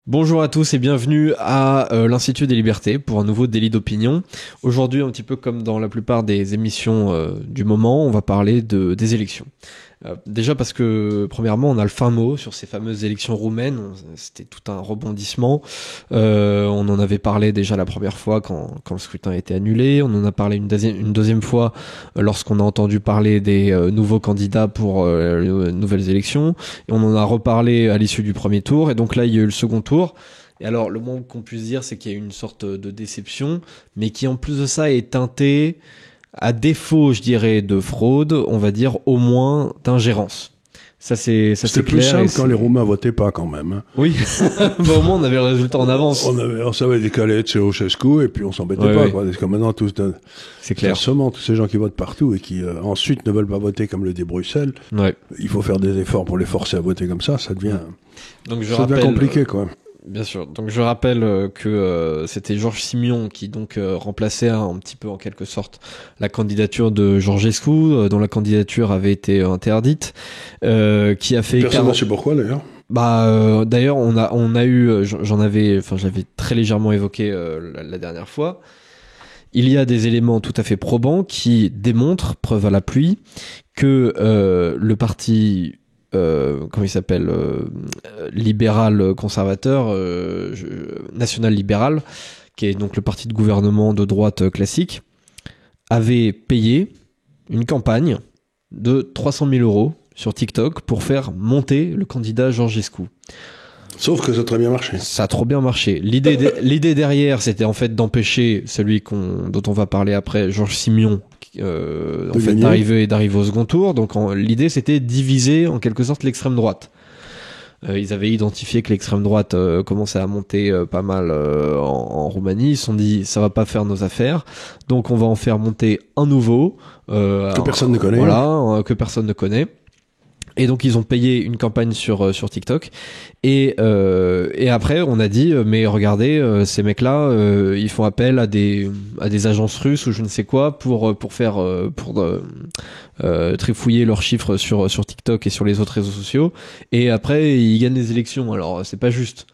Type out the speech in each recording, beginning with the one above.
Bonjour à tous et bienvenue à l'Institut des Libertés pour un nouveau délit d'opinion. Aujourd'hui, un petit peu comme dans la plupart des émissions du moment, on va parler des élections. Déjà parce que, premièrement, on a le fin mot sur ces fameuses élections roumaines. C'était tout un rebondissement. On en avait parlé déjà la première fois quand le scrutin a été annulé. On en a parlé une deuxième fois lorsqu'on a entendu parler des nouveaux candidats pour les nouvelles élections. Et on en a reparlé à l'issue du premier tour. Et donc là, il y a eu le second tour. Et alors, le moins qu'on puisse dire, c'est qu'il y a eu une sorte de déception, mais qui en plus de ça est teintée, à défaut, je dirais, de fraude, on va dire au moins d'ingérence. C'était plus clair. Simple quand les Roumains votaient pas quand même. Hein. Oui, au moins on avait le résultat en avance. On savait décaler de Ceausescu et puis on s'embêtait pas. Ouais. Quoi. Parce que maintenant, C'est clair. Seulement, tous ces gens qui votent partout et qui ensuite ne veulent pas voter comme le dit Bruxelles, il faut faire des efforts pour les forcer à voter comme ça devient, donc devient compliqué. Quoi. Bien sûr. Donc je rappelle que c'était Georges Simion qui donc remplaçait un petit peu en quelque sorte la candidature de Georgescu, dont la candidature avait été interdite, qui a fait. Personne ne sait pourquoi d'ailleurs. D'ailleurs on a eu, j'avais très légèrement évoqué la dernière fois. Il y a des éléments tout à fait probants qui démontrent, preuve à la pluie, que le parti comment il s'appelle, libéral conservateur, national libéral, qui est donc le parti de gouvernement de droite classique, avait payé une campagne de 300 000 euros sur TikTok pour faire monter le candidat Georgescu. Sauf que ça a très bien marché. Ça a trop bien marché. L'idée derrière, c'était en fait d'empêcher celui dont on va parler après, Georges Simion, d'arriver au second tour. Donc l'idée, c'était diviser en quelque sorte l'extrême droite. Ils avaient identifié que l'extrême droite commençait à monter pas mal en Roumanie. Ils se sont dit, ça va pas faire nos affaires. Donc on va en faire monter un nouveau. Que personne ne connaît. Voilà, que personne ne connaît. Et donc ils ont payé une campagne sur TikTok et après on a dit mais regardez ces mecs-là ils font appel à des agences russes ou je ne sais quoi pour trifouiller leurs chiffres sur TikTok et sur les autres réseaux sociaux et après ils gagnent les élections. Alors c'est pas juste.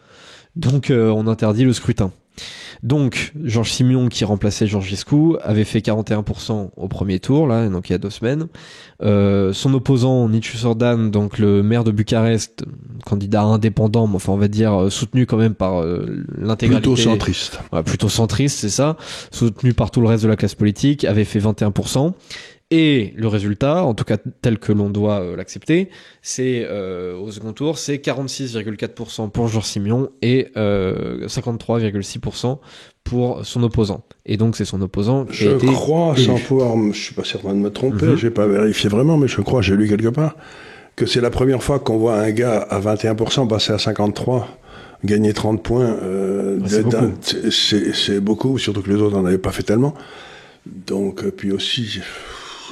Donc on interdit le scrutin. Donc, Georges Simion, qui remplaçait Georgescu, avait fait 41% au premier tour, là, donc il y a 2 semaines. Son opposant, Nicu Sordan, donc le maire de Bucarest, candidat indépendant, mais enfin on va dire soutenu quand même par l'intégralité. Plutôt centriste. Ouais, plutôt centriste, c'est ça. Soutenu par tout le reste de la classe politique, avait fait 21%. Et le résultat, en tout cas tel que l'on doit l'accepter, c'est au second tour, c'est 46,4% pour Georges Simion et 53,6% pour son opposant. Et donc c'est son opposant qui a été crois, élu. sans pouvoir, je suis pas certain de me tromper, j'ai pas vérifié vraiment, mais je crois, j'ai lu quelque part, que c'est la première fois qu'on voit un gars à 21% passer à 53%. Gagner 30 points, c'est beaucoup, surtout que les autres n'en avaient pas fait tellement. Donc, puis aussi,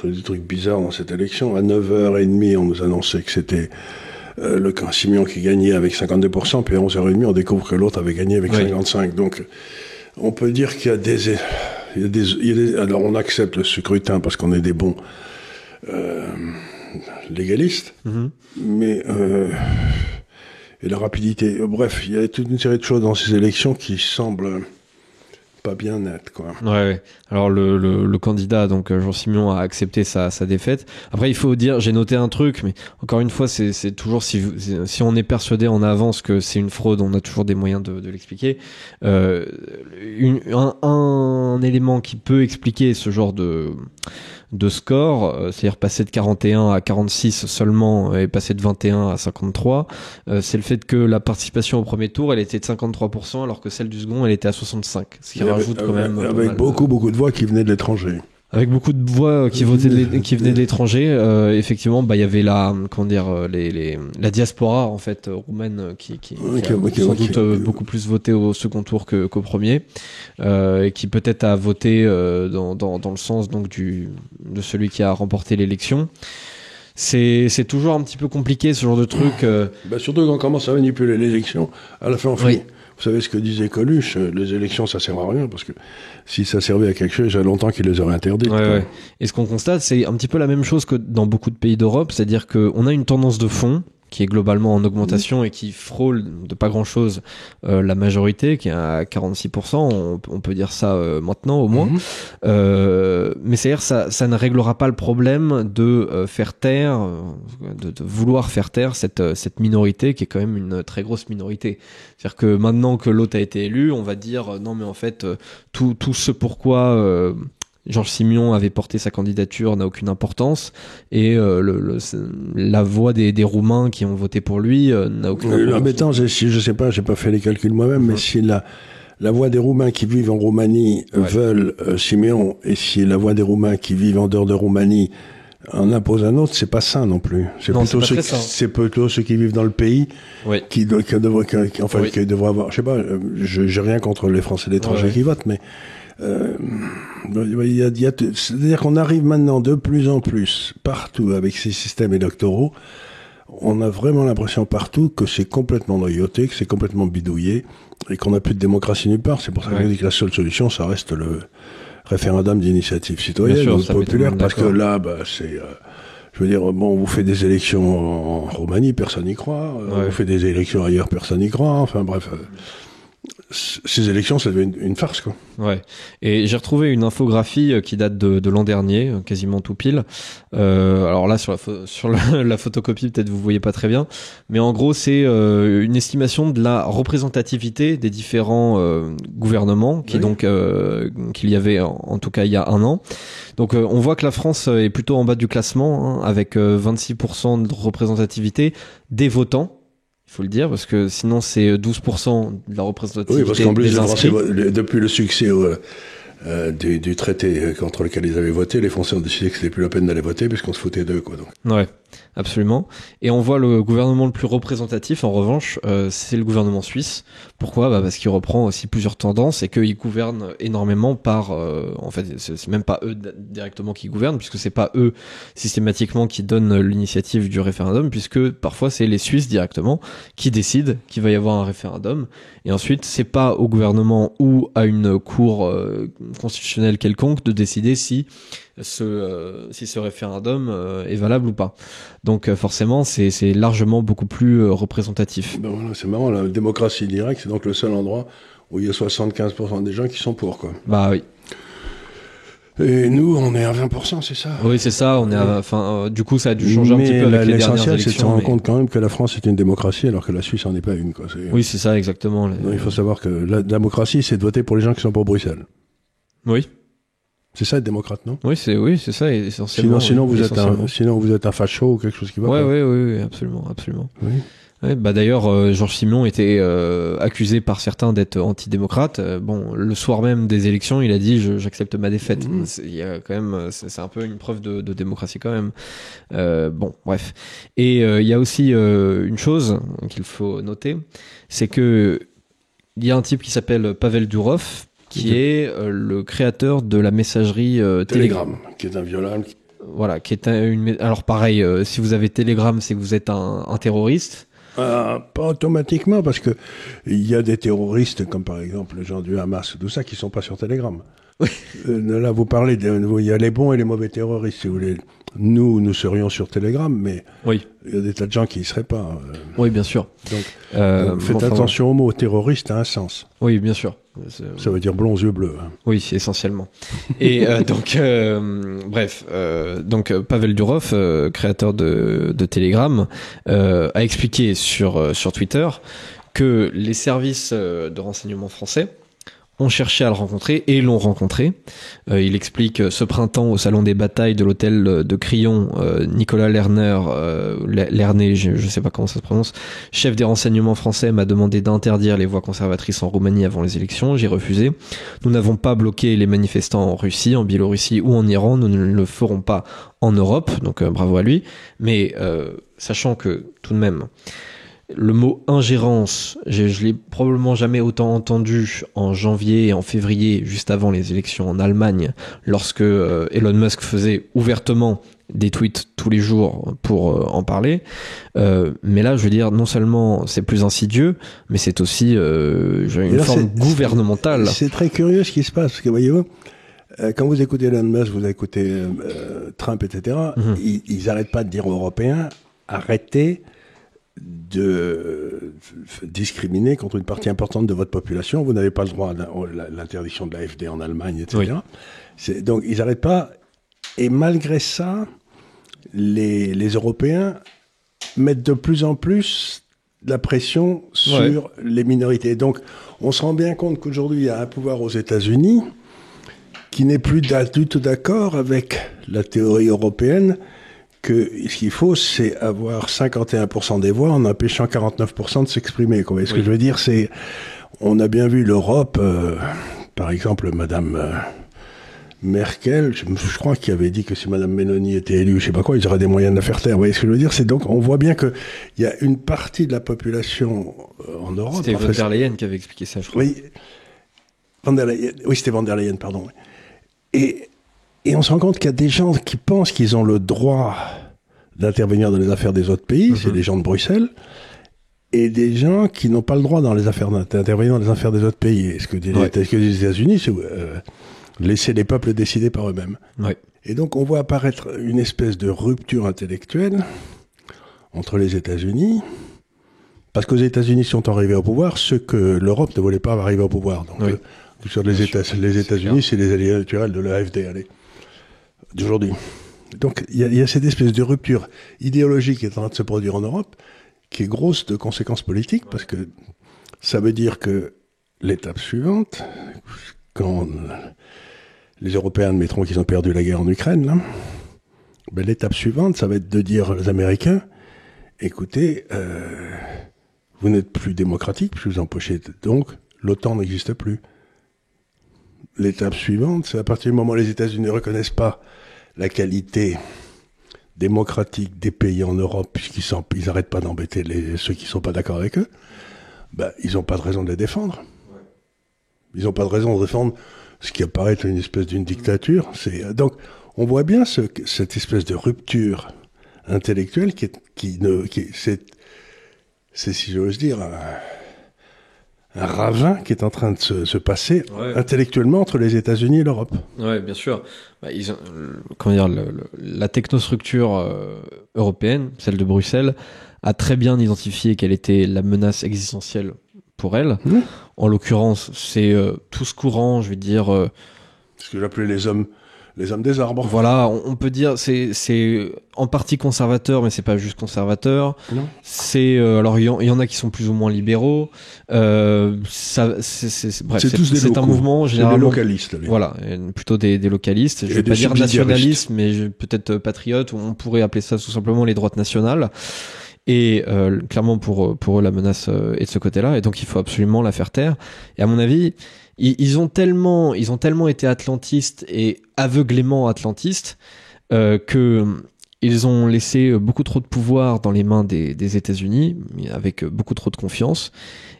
des trucs bizarres dans cette élection. À 9h30, on nous annonçait que c'était le camp Simion qui gagnait avec 52%, puis à 11h30, on découvre que l'autre avait gagné avec 55%. Donc, on peut dire qu'il y a des... Alors, on accepte le scrutin parce qu'on est des bons légalistes, mais... et la rapidité... Bref, il y a toute une série de choses dans ces élections qui semblent... pas bien net, quoi. Ouais. Alors le candidat, donc Georges Simion, a accepté sa défaite. Après, il faut dire, j'ai noté un truc, mais encore une fois, c'est toujours si on est persuadé en avance que c'est une fraude, on a toujours des moyens de l'expliquer. Un élément qui peut expliquer ce genre de score, c'est-à-dire passer de 41 à 46 seulement et passer de 21 à 53, c'est le fait que la participation au premier tour, elle était de 53%, alors que celle du second, elle était à 65%. Ce qui rajoute quand même... Avec beaucoup de voix qui venaient de l'étranger. Avec beaucoup de voix qui venaient de l'étranger, effectivement, il y avait la diaspora en fait roumaine qui a sans doute beaucoup plus voté au second tour qu'au premier, et qui peut-être a voté dans le sens donc de celui qui a remporté l'élection. C'est toujours un petit peu compliqué ce genre de truc. Surtout quand on commence à manipuler l'élection, à la fin on finit. Oui. Vous savez ce que disait Coluche, les élections ça sert à rien, parce que si ça servait à quelque chose, il y a longtemps qu'ils les auraient interdites. Ouais. Et ce qu'on constate, c'est un petit peu la même chose que dans beaucoup de pays d'Europe, c'est-à-dire qu'on a une tendance de fond qui est globalement en augmentation et qui frôle de pas grand-chose la majorité, qui est à 46%, on peut dire ça maintenant au moins. Mais c'est-à-dire ça ne réglera pas le problème de faire taire, de vouloir faire taire cette minorité qui est quand même une très grosse minorité. C'est-à-dire que maintenant que l'autre a été élu, on va dire non mais en fait tout ce pourquoi Georges Simion avait porté sa candidature n'a aucune importance et la voix des Roumains qui ont voté pour lui n'a aucune importance. Embêtant, je sais pas, j'ai pas fait les calculs moi-même, mais si la voix des Roumains qui vivent en Roumanie veulent Simion, et si la voix des Roumains qui vivent en dehors de Roumanie en impose un autre, c'est pas ça non plus. C'est plutôt ceux qui vivent dans le pays qui devraient avoir. Je sais pas, j'ai rien contre les Français de l'étranger qui votent, mais c'est-à-dire qu'on arrive maintenant de plus en plus partout avec ces systèmes électoraux. On a vraiment l'impression partout que c'est complètement noyauté, que c'est complètement bidouillé et qu'on n'a plus de démocratie nulle part. C'est pour ça que je dis que la seule solution, ça reste le référendum d'initiative citoyenne ou populaire, parce que là, c'est... je veux dire, bon, on vous fait des élections en Roumanie, personne n'y croit. On vous fait des élections ailleurs, personne n'y croit. Enfin bref... ces élections, ça devient une farce, quoi. Ouais. Et j'ai retrouvé une infographie qui date de l'an dernier, quasiment tout pile. Alors là, sur la photocopie, peut-être vous voyez pas très bien, mais en gros, c'est une estimation de la représentativité des différents gouvernements, qui donc qu'il y avait en tout cas il y a un an. Donc on voit que la France est plutôt en bas du classement, avec 26% de représentativité des votants. Il faut le dire, parce que sinon c'est 12% de la représentativité. Oui, parce qu'en plus, des inscrits. Depuis le succès du traité contre lequel ils avaient voté, les Français ont décidé que c'était plus la peine d'aller voter, puisqu'on se foutait d'eux, quoi. Donc. Ouais, absolument. Et on voit le gouvernement le plus représentatif, en revanche, c'est le gouvernement suisse. Pourquoi ? Parce qu'il reprend aussi plusieurs tendances et qu'il gouverne énormément par... en fait, c'est même pas eux directement qui gouvernent, puisque c'est pas eux systématiquement qui donnent l'initiative du référendum, puisque parfois c'est les Suisses directement qui décident qu'il va y avoir un référendum. Et ensuite, c'est pas au gouvernement ou à une cour constitutionnelle quelconque de décider si ce référendum est valable ou pas. Donc forcément, c'est largement beaucoup plus représentatif. Ben voilà, c'est marrant, la démocratie directe, c'est donc le seul endroit où il y a 75% des gens qui sont pour, quoi. Bah oui. Et nous, on est à 20%, c'est ça ? Oui, c'est ça. On est du coup, ça a dû changer un petit peu avec les dernières élections. L'essentiel, c'est de se rendre compte quand même que la France est une démocratie, alors que la Suisse en est pas une, quoi. Oui, c'est ça, exactement. Non, il faut savoir que la démocratie, c'est de voter pour les gens qui sont pour Bruxelles. Oui. C'est ça être démocrate, non ? Oui, c'est ça essentiellement. Sinon vous êtes un facho ou quelque chose qui va pas. Oui, absolument. Oui. Ouais, d'ailleurs, Georges Simion était accusé par certains d'être antidémocrate. Bon, le soir même des élections, il a dit j'accepte ma défaite. Il y a quand même, c'est un peu une preuve de démocratie quand même. Bon, bref. Et il y a aussi une chose qu'il faut noter, c'est que il y a un type qui s'appelle Pavel Durov, qui est le créateur de la messagerie Telegram, qui est inviolable. Voilà, qui est alors pareil, si vous avez Telegram, c'est que vous êtes un terroriste. Pas automatiquement, parce que il y a des terroristes, comme par exemple les gens du Hamas, tout ça, qui sont pas sur Telegram. Oui. Là, vous parlez, il y a les bons et les mauvais terroristes, si vous voulez. Nous serions sur Telegram, mais il y a des tas de gens qui y seraient pas. Oui, bien sûr. Donc, faites attention au mot terroriste, a un sens. Oui, bien sûr. Ça veut dire blonds yeux bleus. Hein. Oui, essentiellement. Et donc, bref, donc Pavel Durov, créateur de Telegram, a expliqué sur Twitter que les services de renseignement français ont cherché à le rencontrer et l'ont rencontré. Il explique ce printemps au salon des batailles de l'hôtel de Crillon, Nicolas Lerner, je sais pas comment ça se prononce, chef des renseignements français, m'a demandé d'interdire les voix conservatrices en Roumanie avant les élections. J'ai refusé. Nous n'avons pas bloqué les manifestants en Russie, en Biélorussie ou en Iran. Nous ne le ferons pas en Europe. Donc bravo à lui. Mais sachant que tout de même, le mot ingérence, je l'ai probablement jamais autant entendu en janvier et en février, juste avant les élections en Allemagne, lorsque Elon Musk faisait ouvertement des tweets tous les jours pour en parler. Mais là, je veux dire, non seulement c'est plus insidieux, mais c'est aussi une forme gouvernementale. C'est très curieux ce qui se passe, parce que voyez-vous, quand vous écoutez Elon Musk, vous écoutez Trump, etc., ils n'arrêtent pas de dire aux Européens, arrêtez de discriminer contre une partie importante de votre population. Vous n'avez pas le droit à l'interdiction de l'AfD en Allemagne, etc. Oui. Donc, ils n'arrêtent pas. Et malgré ça, les Européens mettent de plus en plus la pression sur les minorités. Donc, on se rend bien compte qu'aujourd'hui, il y a un pouvoir aux États-Unis qui n'est plus du tout d'accord avec la théorie européenne que ce qu'il faut, c'est avoir 51% des voix en empêchant 49% de s'exprimer. Vous voyez ce que je veux dire? On a bien vu l'Europe, par exemple, Madame Merkel, je crois qu'il avait dit que si Madame Meloni était élue, je sais pas quoi, ils auraient des moyens de la faire taire. Vous voyez ce que je veux dire? C'est donc, on voit bien que il y a une partie de la population en Europe. C'était von der Leyen qui avait expliqué ça, je crois. Oui, c'était von der Leyen, pardon. Et on se rend compte qu'il y a des gens qui pensent qu'ils ont le droit d'intervenir dans les affaires des autres pays, c'est les gens de Bruxelles, et des gens qui n'ont pas le droit d'intervenir dans les affaires des autres pays. Et ce que disent les États-Unis, c'est laisser les peuples décider par eux-mêmes. Ouais. Et donc on voit apparaître une espèce de rupture intellectuelle entre les États-Unis, parce qu'aux États-Unis sont arrivés au pouvoir ceux que l'Europe ne voulait pas arriver au pouvoir. Donc sur les États-Unis, c'est les alliés naturels de l'AfD, d'aujourd'hui. Donc il y a cette espèce de rupture idéologique qui est en train de se produire en Europe, qui est grosse de conséquences politiques, parce que ça veut dire que l'étape suivante, quand les Européens admettront qu'ils ont perdu la guerre en Ukraine, là, ben l'étape suivante, ça va être de dire aux Américains, écoutez, vous n'êtes plus démocratique, puis vous empêchez, donc l'OTAN n'existe plus. L'étape suivante, c'est à partir du moment où les États-Unis ne reconnaissent pas la qualité démocratique des pays en Europe, puisqu'ils n'arrêtent pas d'embêter ceux qui ne sont pas d'accord avec eux, ben, ils n'ont pas de raison de les défendre. Ils n'ont pas de raison de défendre ce qui apparaît être une espèce d'une dictature. Donc, on voit bien cette espèce de rupture intellectuelle c'est, si j'ose dire, un ravin qui est en train de se passer intellectuellement entre les États-Unis et l'Europe. Oui, bien sûr. La technostructure européenne, celle de Bruxelles, a très bien identifié quelle était la menace existentielle pour elle. En l'occurrence, c'est tout ce courant, je vais dire... ce que j'appelais les hommes des arbres. Voilà, on peut dire c'est en partie conservateur, mais c'est pas juste conservateur. Non. Alors il y en a qui sont plus ou moins libéraux. Bref, c'est un mouvement généralement. C'est des localistes. Voilà, plutôt des localistes. Je vais pas dire nationalistes, mais peut-être patriotes. Ou on pourrait appeler ça tout simplement les droites nationales. Et clairement pour eux la menace est de ce côté-là, et donc il faut absolument la faire taire. Et à mon avis, ils ont tellement été atlantistes et aveuglément atlantistes que ils ont laissé beaucoup trop de pouvoir dans les mains des États-Unis, avec beaucoup trop de confiance.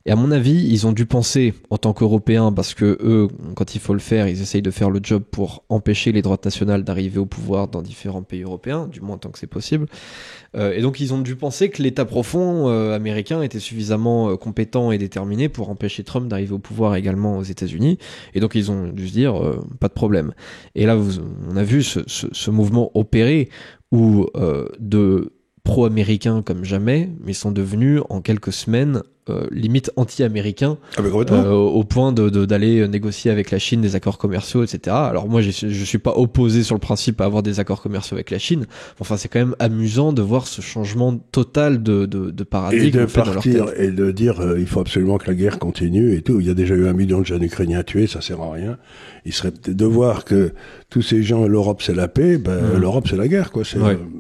Et à mon avis, ils ont dû penser en tant qu'Européens, parce que eux, quand il faut le faire, ils essayent de faire le job pour empêcher les droites nationales d'arriver au pouvoir dans différents pays européens, du moins tant que c'est possible. Et donc ils ont dû penser que l'État profond américain était suffisamment compétent et déterminé pour empêcher Trump d'arriver au pouvoir également aux États-Unis. Et donc ils ont dû se dire pas de problème. Et là, on a vu ce mouvement opérer où de pro-américains comme jamais, mais sont devenus en quelques semaines limite anti-américains, au point d'aller négocier avec la Chine des accords commerciaux, etc. Alors moi, je suis pas opposé sur le principe à avoir des accords commerciaux avec la Chine. Enfin, c'est quand même amusant de voir ce changement total de paradigme. Et de partir et de dire il faut absolument que la guerre continue et tout. Il y a déjà eu 1 million de jeunes Ukrainiens tués, ça sert à rien. Il serait peut-être de voir que tous ces gens, l'Europe c'est la paix, l'Europe c'est la guerre, quoi.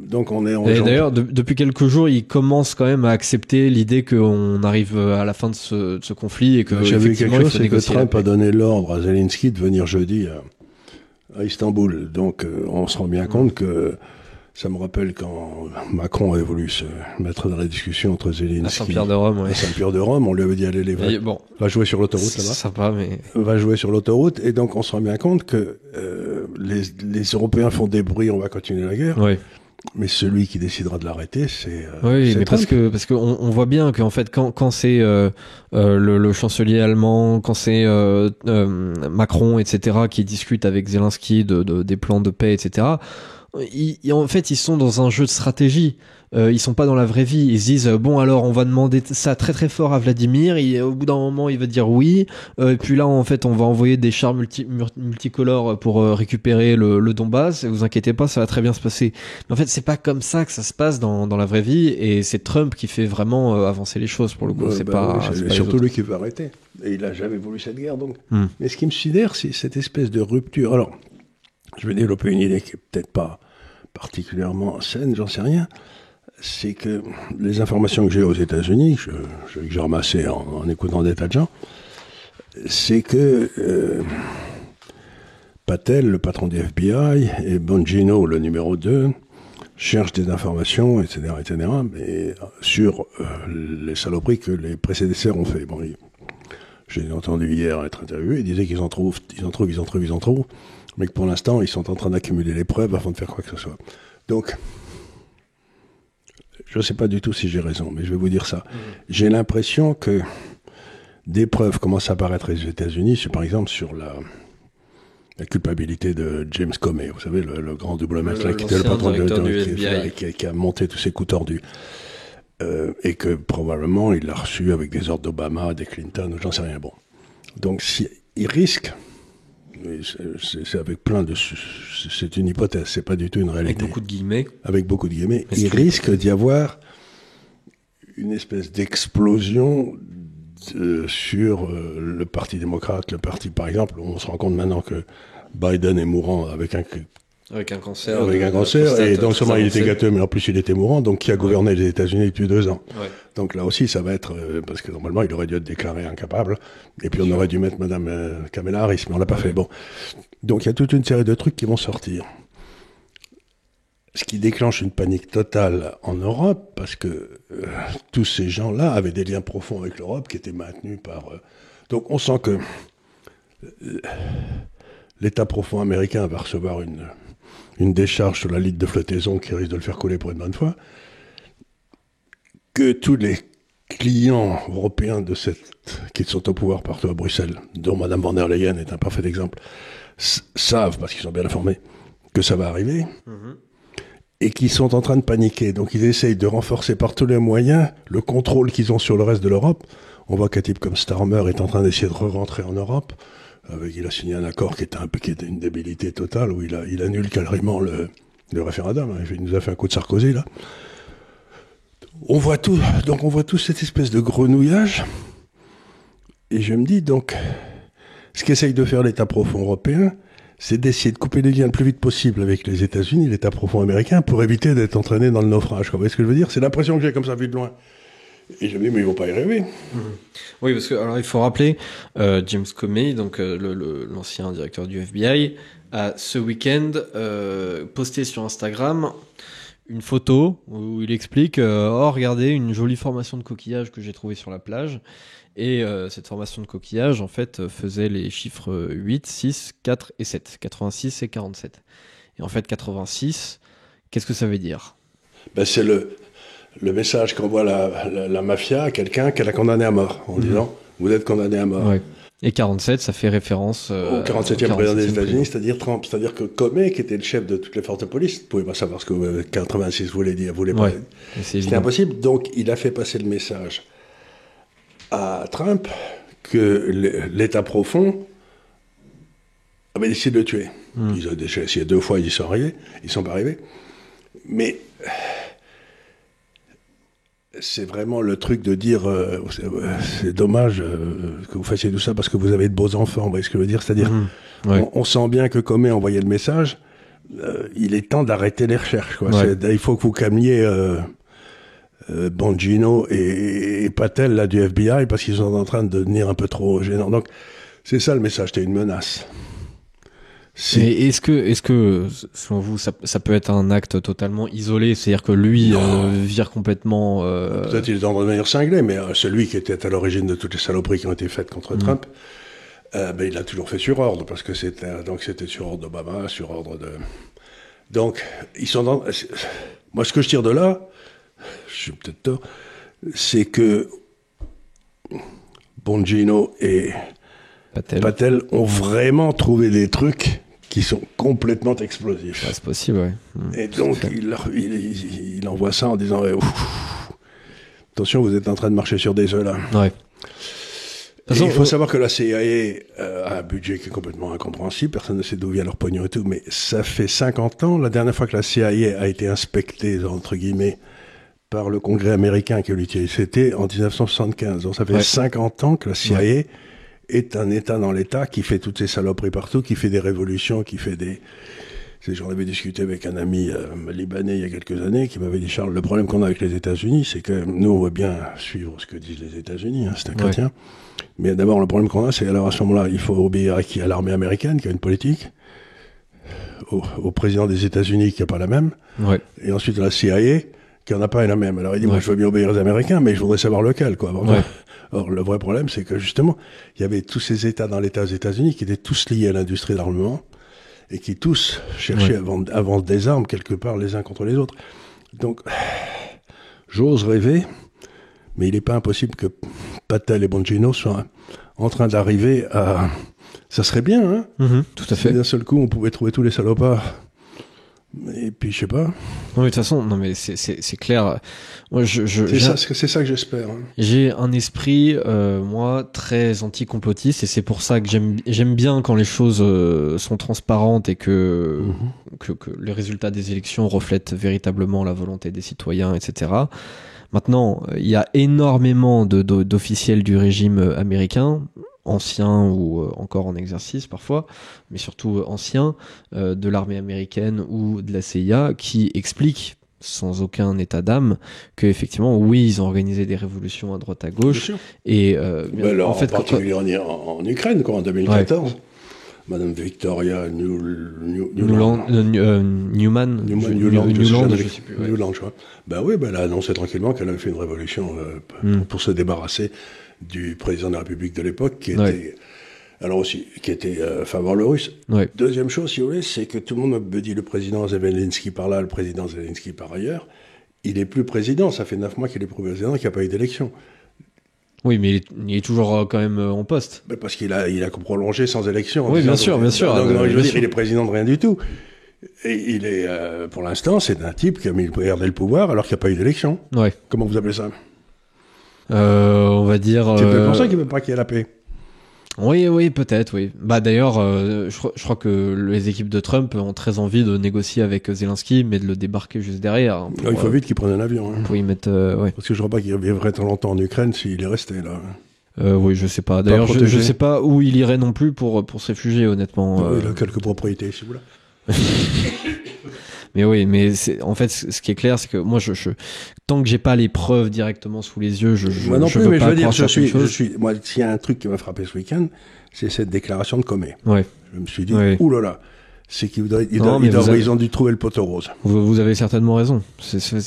Donc on est en. Et d'ailleurs, depuis quelques jours, ils commencent quand même à accepter l'idée qu'on arrive à la fin de ce conflit et que j'avais quelque chose, c'est que Trump a donné l'ordre à Zelensky de venir jeudi à Istanbul. Donc on se rend bien compte que ça me rappelle quand Macron avait voulu se mettre dans la discussion entre Zelensky à Saint-Pierre de Rome, à Saint-Pierre de Rome, on lui avait dit allez va jouer sur l'autoroute là-bas. Sympa, mais va jouer sur l'autoroute, et donc on se rend bien compte que les Européens font des bruits, on va continuer la guerre. Oui. Mais celui qui décidera de l'arrêter, c'est mais parce que on voit bien qu'en fait quand c'est le chancelier allemand, quand c'est Macron, etc., qui discute avec Zelensky des plans de paix, etc., En fait, ils sont dans un jeu de stratégie. Ils sont pas dans la vraie vie. Ils se disent bon alors on va demander ça très très fort à Vladimir. Et au bout d'un moment il va dire oui. Et puis là en fait on va envoyer des chars multicolores pour récupérer le Donbass. Et vous inquiétez pas, ça va très bien se passer. Mais en fait c'est pas comme ça que ça se passe dans la vraie vie. Et c'est Trump qui fait vraiment avancer les choses pour le coup. C'est surtout lui qui veut arrêter. Et il a jamais voulu cette guerre donc. Mais ce qui me sidère c'est cette espèce de rupture. Alors je vais développer une idée qui est peut-être pas particulièrement saine, j'en sais rien. C'est que les informations que j'ai aux États-Unis, que j'ai ramassées en écoutant des tas de gens, c'est que Patel, le patron du FBI, et Bongino, le numéro 2, cherchent des informations, etc., mais sur les saloperies que les prédécesseurs ont fait. Bon, j'ai entendu hier être interviewé, ils disaient qu'ils en trouvent, mais que pour l'instant, ils sont en train d'accumuler les preuves avant de faire quoi que ce soit. Donc, je ne sais pas du tout si j'ai raison, mais je vais vous dire ça. J'ai l'impression que des preuves commencent à apparaître aux États-Unis, par exemple sur la culpabilité de James Comey, vous savez, le grand double maître qui était le patron du FBI, qui a monté tous ces coups tordus. Et que probablement il l'a reçu avec des ordres d'Obama, des Clinton, j'en sais rien. Bon. Donc il risque, c'est avec plein de... C'est une hypothèse, c'est pas du tout une réalité. Avec beaucoup de guillemets. Il risque d'y avoir une espèce d'explosion sur le Parti démocrate, par exemple, on se rend compte maintenant que Biden est mourant avec un cancer. Et donc seulement il était gâteux, mais en plus il était mourant, donc qui a gouverné les États-Unis depuis 2 ans. Ouais. Donc là aussi ça va être, parce que normalement il aurait dû être déclaré incapable, et puis on aurait dû mettre Madame Kamala Harris, mais on l'a pas fait. Bon. Donc il y a toute une série de trucs qui vont sortir. Ce qui déclenche une panique totale en Europe, parce que tous ces gens-là avaient des liens profonds avec l'Europe qui étaient maintenus par... Donc on sent que l'État profond américain va recevoir une décharge sur la ligne de flottaison qui risque de le faire couler pour une bonne fois, que tous les clients européens qui sont au pouvoir partout à Bruxelles, dont Mme von der Leyen est un parfait exemple, savent, parce qu'ils sont bien informés, que ça va arriver, et qui sont en train de paniquer. Donc ils essayent de renforcer par tous les moyens le contrôle qu'ils ont sur le reste de l'Europe. On voit qu'un type comme Starmer est en train d'essayer de rentrer en Europe. Il a signé un accord qui était une débilité totale, où il annule carrément le référendum. Il nous a fait un coup de Sarkozy, là. On voit tout cette espèce de grenouillage. Et je me dis, donc, ce qu'essaye de faire l'État profond européen, c'est d'essayer de couper les liens le plus vite possible avec les États-Unis, l'État profond américain, pour éviter d'être entraîné dans le naufrage. Vous voyez ce que je veux dire? C'est l'impression que j'ai comme ça, vu de loin. Et je me dis, mais ils vont pas y rêver. Oui, parce que alors il faut rappeler, James Comey, donc l'ancien directeur du FBI, a ce week-end posté sur Instagram une photo où il explique oh regardez une jolie formation de coquillage que j'ai trouvée sur la plage. Et cette formation de coquillage en fait faisait les chiffres 8, 6, 4 et 7, 86 et 47. Et en fait 86, qu'est-ce que ça veut dire? Ben, c'est le message qu'envoie la mafia à quelqu'un qu'elle a condamné à mort, en disant « vous êtes condamné à mort ouais. ». Et 47, ça fait référence au 47e président des États-Unis, c'est-à-dire Trump. C'est-à-dire que Comey, qui était le chef de toutes les forces de police, ne pouvait pas savoir ce que 86 voulait dire, voulait pas. C'était impossible. Donc, il a fait passer le message à Trump que l'État profond avait décidé de le tuer. Ils ont déjà essayé 2 fois, ils y sont arrivés. Ils sont pas arrivés. Mais c'est vraiment le truc de dire c'est dommage que vous fassiez tout ça parce que vous avez de beaux enfants, vous voyez ce que je veux dire? C'est-à-dire, on sent bien que Comey envoyait le message, il est temps d'arrêter les recherches, quoi. Ouais. Il faut que vous calmiez Bongino et Patel là, du FBI parce qu'ils sont en train de devenir un peu trop gênants. Donc, c'est ça le message, c'était une menace. Et est-ce que, selon vous, ça peut être un acte totalement isolé, c'est-à-dire que lui vire complètement... Peut-être il est en train de devenir cinglé, mais celui qui était à l'origine de toutes les saloperies qui ont été faites contre Trump, il l'a toujours fait sur ordre, parce que c'était sur ordre d'Obama, sur ordre de... Donc, ils sont dans... Moi, ce que je tire de là, je suis peut-être tort, c'est que Bongino et Patel ont vraiment trouvé des trucs qui sont complètement explosifs. Ouais, c'est possible, ouais. Et donc, il envoie ça en disant attention, vous êtes en train de marcher sur des œufs, là. Ouais. Il faut savoir que la CIA a un budget qui est complètement incompréhensible, personne ne sait d'où vient leur pognon et tout, mais ça fait 50 ans, la dernière fois que la CIA a été inspectée, entre guillemets, par le Congrès américain qui l'utilisait, c'était en 1975. Donc ça fait 50 ans que la CIA est un État dans l'État qui fait toutes ces saloperies partout, qui fait des révolutions, qui fait des... J'en avais discuté avec un ami libanais il y a quelques années qui m'avait dit, Charles, le problème qu'on a avec les États-Unis, c'est que nous, on veut bien suivre ce que disent les États-Unis, hein, c'est un chrétien. Mais d'abord, le problème qu'on a, c'est alors à ce moment-là, il faut obéir à qui? À l'armée américaine qui a une politique, au président des États-Unis qui n'a pas la même, et ensuite à la CIA qui n'en a pas la même. Alors il dit, moi je veux bien obéir aux Américains, mais je voudrais savoir lequel, quoi. Or, le vrai problème, c'est que justement, il y avait tous ces États dans l'État aux États-Unis qui étaient tous liés à l'industrie d'armement, et qui tous cherchaient à vendre des armes quelque part les uns contre les autres. Donc, j'ose rêver, mais il n'est pas impossible que Patel et Bongino soient en train d'arriver à... Ça serait bien, hein, tout à fait. D'un seul coup, on pouvait trouver tous les salopards. Et puis, je sais pas. Non, mais de toute façon, non, mais c'est clair. Moi, c'est ça que j'espère. Hein. J'ai un esprit, moi, très anti-complotiste, et c'est pour ça que j'aime bien quand les choses sont transparentes et que les résultats des élections reflètent véritablement la volonté des citoyens, etc. Maintenant, il y a énormément d'officiels du régime américain, anciens ou encore en exercice parfois, mais surtout anciens, de l'armée américaine ou de la CIA, qui expliquent sans aucun état d'âme que effectivement oui, ils ont organisé des révolutions à droite à gauche, et en fait, en particulier en Ukraine, quoi, en 2014. Madame Victoria Newland, je sais plus. Newland, je crois. Ben oui, elle a annoncé tranquillement qu'elle avait fait une révolution pour se débarrasser du président de la République de l'époque, qui était, qui était faveur le russe. Deuxième chose, si vous voulez, c'est que tout le monde me dit le président Zelensky par là, le président Zelensky par ailleurs. Il est plus président, ça fait 9 mois qu'il est plus président et qu'il n'y a pas eu d'élection. Oui, mais il est toujours quand même en poste. Mais parce qu'il a prolongé sans élection. Oui, bien sûr. Donc, je veux dire, il est président de rien du tout. Et il est, pour l'instant, c'est un type qui a gardé le pouvoir alors qu'il n'y a pas eu d'élection. Comment vous appelez ça? On va dire... C'est peut-être pour ça qu'il ne veut pas qu'il y ait la paix. Oui, peut-être, oui. Bah d'ailleurs, je crois que les équipes de Trump ont très envie de négocier avec Zelensky, mais de le débarquer juste derrière. Il faut vite qu'il prenne un avion. Hein. Pour y mettre, Parce que je ne crois pas qu'il vivrait très longtemps en Ukraine s'il est resté là. Oui, je sais pas. D'ailleurs, je sais pas où il irait non plus pour se réfugier, honnêtement. Il a quelques propriétés, si vous voulez. Mais oui, mais en fait, ce qui est clair, c'est que moi, tant que j'ai pas les preuves directement sous les yeux, moi non plus, mais je veux dire, moi, s'il y a un truc qui m'a frappé ce week-end, c'est cette déclaration de Comey. Je me suis dit, oulala, c'est ils ont dû trouver le poteau rose. Vous avez certainement raison.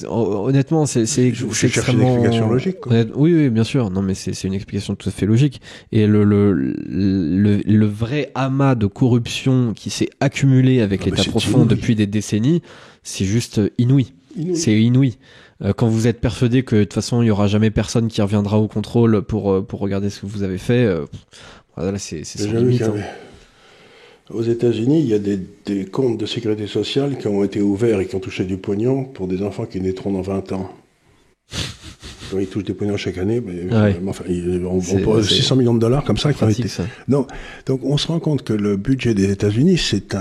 Honnêtement, c'est je cherche une explication logique. Quoi. Oui, bien sûr. Non, mais c'est une explication tout à fait logique. Et le vrai amas de corruption qui s'est accumulé avec l'État profond depuis des décennies, c'est juste inouï. C'est inouï. Quand vous êtes persuadé que de toute façon il y aura jamais personne qui reviendra au contrôle pour regarder ce que vous avez fait, voilà, c'est sans limite. Aux États-Unis, il y a des comptes de sécurité sociale qui ont été ouverts et qui ont touché du pognon pour des enfants qui naîtront dans 20 ans. Donc, ils touchent des pognons chaque année, mais enfin, on pose 600 millions de dollars comme ça qui ont été. Non, donc on se rend compte que le budget des États-Unis, c'est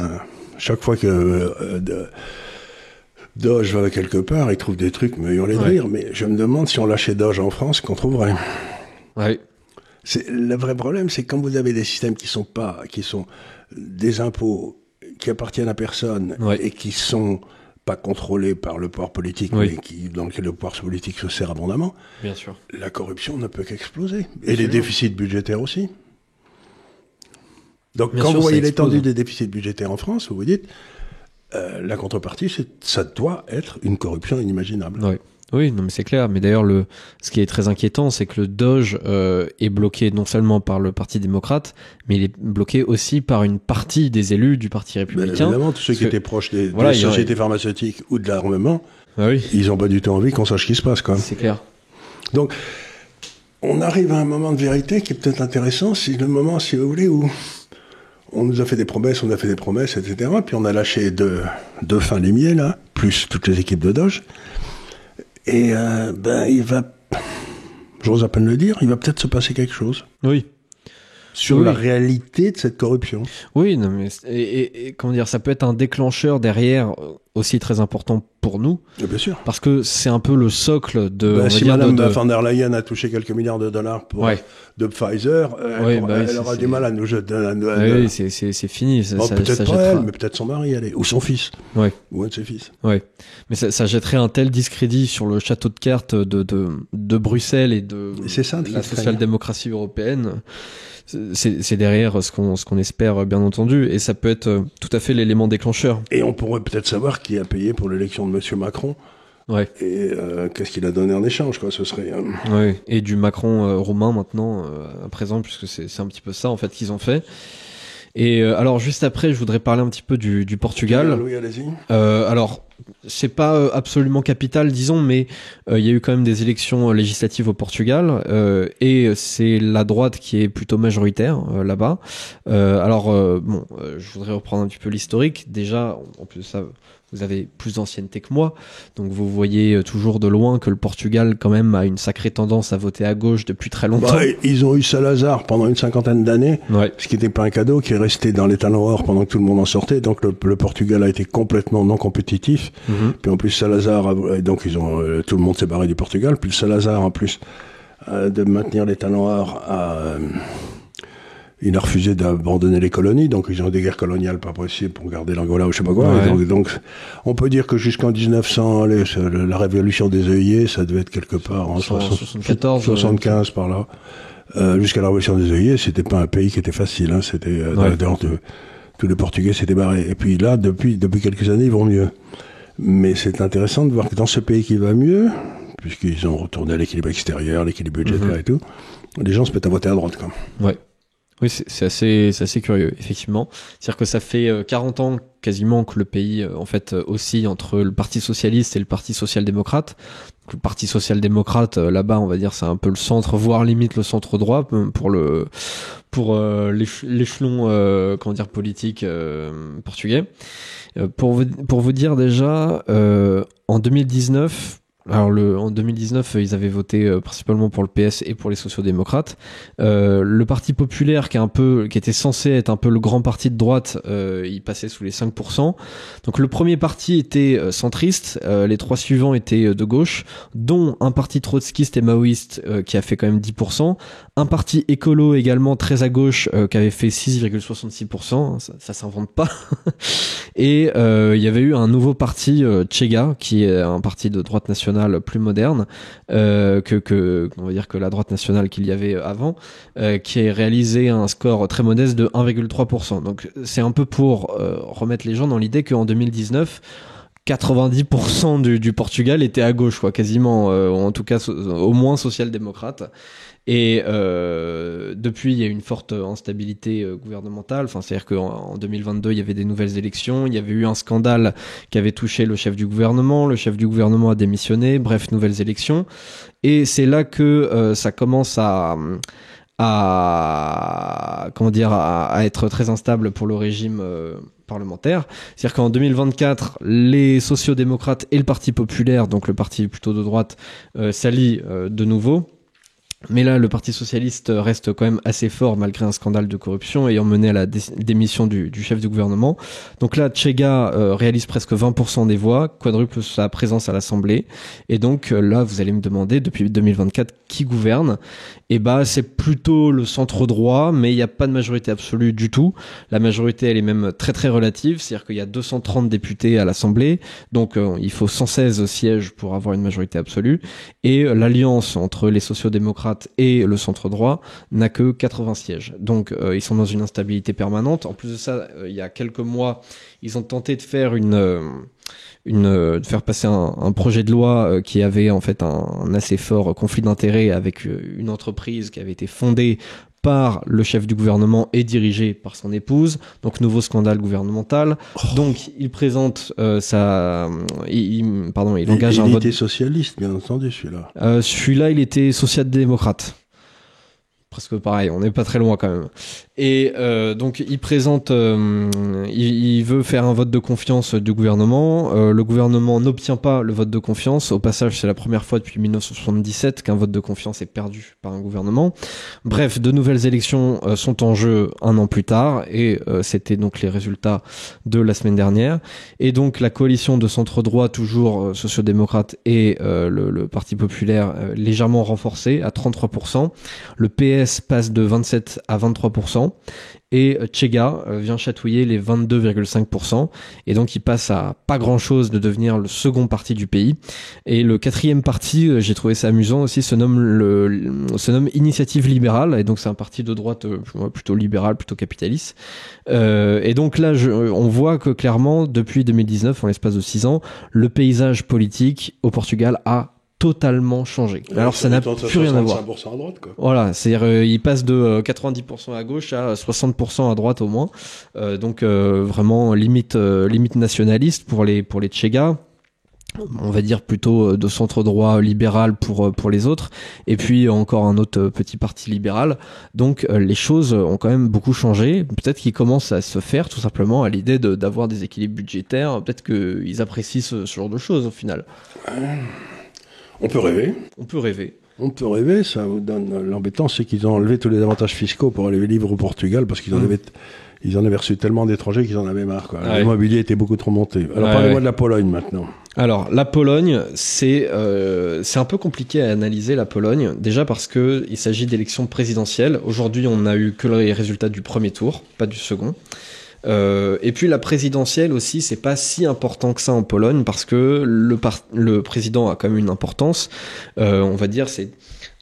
chaque fois que Doge va quelque part, il trouve des trucs me hurler de rire, mais je me demande si on lâchait Doge en France, qu'on trouverait. Le vrai problème, c'est que quand vous avez des systèmes qui sont des impôts qui appartiennent à personne et qui sont pas contrôlés par le pouvoir politique, mais dans lequel le pouvoir politique se sert abondamment, bien sûr, la corruption ne peut qu'exploser. Et les déficits budgétaires aussi. Donc quand vous voyez l'étendue des déficits budgétaires en France, vous vous dites, la contrepartie, ça doit être une corruption inimaginable. Oui, non, mais c'est clair. Mais d'ailleurs, ce qui est très inquiétant, c'est que le Doge est bloqué non seulement par le Parti démocrate, mais il est bloqué aussi par une partie des élus du Parti républicain. Évidemment, tous ceux qui étaient proches des sociétés pharmaceutiques ou de l'armement, ils n'ont pas du tout envie qu'on sache ce qui se passe, quand même. C'est clair. Donc, on arrive à un moment de vérité qui est peut-être intéressant. C'est le moment, si vous voulez, où on nous a fait des promesses, etc. Puis on a lâché deux fins limiers, là, plus toutes les équipes de Doge. Et il va, j'ose à peine le dire, il va peut-être se passer quelque chose. Oui. Sur la réalité de cette corruption. Oui, non, mais et comment dire, ça peut être un déclencheur derrière aussi très important pour nous. Et bien sûr. Parce que c'est un peu le socle de. Si Madame von der Leyen a touché quelques milliards de dollars de Pfizer, elle aura du mal à nous jeter. Oui, c'est fini. Peut-être pas elle, mais peut-être son mari, ou son fils. Ouais. Ou un de ses fils. Ouais. Mais ça jetterait un tel discrédit sur le château de cartes de Bruxelles et de la social-démocratie européenne. C'est derrière ce qu'on espère, bien entendu, et ça peut être tout à fait l'élément déclencheur. Et on pourrait peut-être savoir qui a payé pour l'élection de Monsieur Macron. Ouais. Et qu'est-ce qu'il a donné en échange, quoi. Ce serait. Ouais. Et du Macron roumain maintenant, à présent, puisque c'est un petit peu ça en fait qu'ils ont fait. Et alors juste après, je voudrais parler un petit peu du Portugal. Oui, allez-y. Alors c'est pas absolument capital, disons, mais il y a eu quand même des élections législatives au Portugal et c'est la droite qui est plutôt majoritaire là-bas. Je voudrais reprendre un petit peu l'historique. Déjà, en plus de ça, vous avez plus d'ancienneté que moi, donc vous voyez toujours de loin que le Portugal quand même a une sacrée tendance à voter à gauche depuis très longtemps. Ils ont eu Salazar pendant une cinquantaine d'années, ce qui n'était pas un cadeau, qui est resté dans les talons or pendant que tout le monde en sortait, donc le Portugal a été complètement non compétitif. Puis en plus Salazar, donc tout le monde s'est barré du Portugal, puis Salazar en plus de maintenir les talons or il a refusé d'abandonner les colonies, donc ils ont des guerres coloniales pas possibles pour garder l'Angola ou je sais pas quoi. Ouais. Donc, on peut dire que jusqu'en 1900, la révolution des œillets, ça devait être quelque part en 75 par là. Jusqu'à la révolution des œillets, c'était pas un pays qui était facile. Hein, c'était tous les Portugais s'étaient barrés. Et puis là, depuis quelques années, ils vont mieux. Mais c'est intéressant de voir que dans ce pays qui va mieux, puisqu'ils ont retourné à l'équilibre extérieur, l'équilibre budgétaire et tout, les gens se mettent à voter à droite, quoi. Ouais. Oui, c'est assez curieux, effectivement. C'est-à-dire que ça fait 40 ans quasiment que le pays, en fait, oscille entre le Parti socialiste et le Parti social-démocrate. Donc, le Parti social-démocrate, là-bas, on va dire, c'est un peu le centre, voire limite le centre-droit pour l'échelon, politique portugais. Pour vous dire déjà, en 2019. Alors en 2019, ils avaient voté principalement pour le PS et pour les sociaux-démocrates. Le Parti populaire, qui était censé être un peu le grand parti de droite, il passait sous les 5%. Donc le premier parti était centriste, les trois suivants étaient de gauche, dont un parti trotskiste et maoïste qui a fait quand même 10%, un parti écolo également très à gauche qui avait fait 6,66%, ça s'invente pas. Et il y avait eu un nouveau parti, Chega, qui est un parti de droite nationale plus moderne que on va dire que la droite nationale qu'il y avait avant, qui a réalisé un score très modeste de 1,3%. Donc c'est un peu pour remettre les gens dans l'idée qu'en 2019 90% du Portugal était à gauche, quoi, quasiment, en tout cas au moins social-démocrate. Et depuis, il y a eu une forte instabilité gouvernementale. Enfin, c'est-à-dire qu'en 2022, il y avait des nouvelles élections. Il y avait eu un scandale qui avait touché le chef du gouvernement. Le chef du gouvernement a démissionné. Bref, nouvelles élections. Et c'est là que ça commence à être très instable pour le régime parlementaire. C'est-à-dire qu'en 2024, les sociaux-démocrates et le Parti populaire, donc le parti plutôt de droite, s'allient de nouveau. Mais là, le Parti socialiste reste quand même assez fort malgré un scandale de corruption ayant mené à la démission du chef du gouvernement. Donc là, Chega réalise presque 20% des voix, quadruple sa présence à l'Assemblée. Et donc là, vous allez me demander, depuis 2024, qui gouverne ? Et c'est plutôt le centre droit, mais il n'y a pas de majorité absolue du tout. La majorité, elle est même très très relative, c'est-à-dire qu'il y a 230 députés à l'Assemblée, donc il faut 116 sièges pour avoir une majorité absolue. Et l'alliance entre les sociaux-démocrates et le centre droit n'a que 80 sièges. Donc ils sont dans une instabilité permanente. En plus de ça, il y a quelques mois, ils ont tenté de faire de faire passer un projet de loi qui avait en fait un assez fort conflit d'intérêts avec une entreprise qui avait été fondée par le chef du gouvernement et dirigé par son épouse. Donc nouveau scandale gouvernemental. Donc il présente il engage un vote. Il était socialiste, bien entendu, celui-là. Celui-là, il était social-démocrate. Presque pareil, on n'est pas très loin quand même. Et donc il présente, il veut faire un vote de confiance du gouvernement. Le gouvernement n'obtient pas le vote de confiance. Au passage, c'est la première fois depuis 1977 qu'un vote de confiance est perdu par un gouvernement. Bref, de nouvelles élections sont en jeu un an plus tard, et c'était donc les résultats de la semaine dernière. Et donc la coalition de centre-droit, toujours sociodémocrate, et le Parti populaire légèrement renforcé à 33%. Le PS passe de 27 à 23%. Et Tchega vient chatouiller les 22,5%. Et donc il passe à pas grand-chose de devenir le second parti du pays. Et le quatrième parti, j'ai trouvé ça amusant aussi, se nomme Initiative Libérale. Et donc c'est un parti de droite plutôt libéral, plutôt capitaliste. Et donc là, on voit que clairement, depuis 2019, en l'espace de 6 ans, le paysage politique au Portugal a totalement changé. Alors ça n'a plus rien à voir. 65% à droite, quoi. Voilà, c'est-à-dire il passe de 90% à gauche à 60% à droite au moins. Donc vraiment limite nationaliste pour les Tchega. On va dire plutôt de centre droit libéral pour les autres, et puis encore un autre petit parti libéral. Donc les choses ont quand même beaucoup changé. Peut-être qu'ils commencent à se faire tout simplement à l'idée d'avoir des équilibres budgétaires. Peut-être qu'ils apprécient ce genre de choses au final. On peut rêver. On peut rêver. On peut rêver, ça vous donne... L'embêtant, c'est qu'ils ont enlevé tous les avantages fiscaux pour aller vivre au Portugal, parce qu'ils en avaient reçu tellement d'étrangers qu'ils en avaient marre, quoi. Ouais. L'immobilier était beaucoup trop monté. Alors parlez-moi de la Pologne maintenant. Alors la Pologne, c'est un peu compliqué à analyser la Pologne, déjà parce que il s'agit d'élections présidentielles. Aujourd'hui, on n'a eu que les résultats du premier tour, pas du second. Et puis la présidentielle aussi, c'est pas si important que ça en Pologne, parce que le président a quand même une importance. On va dire c'est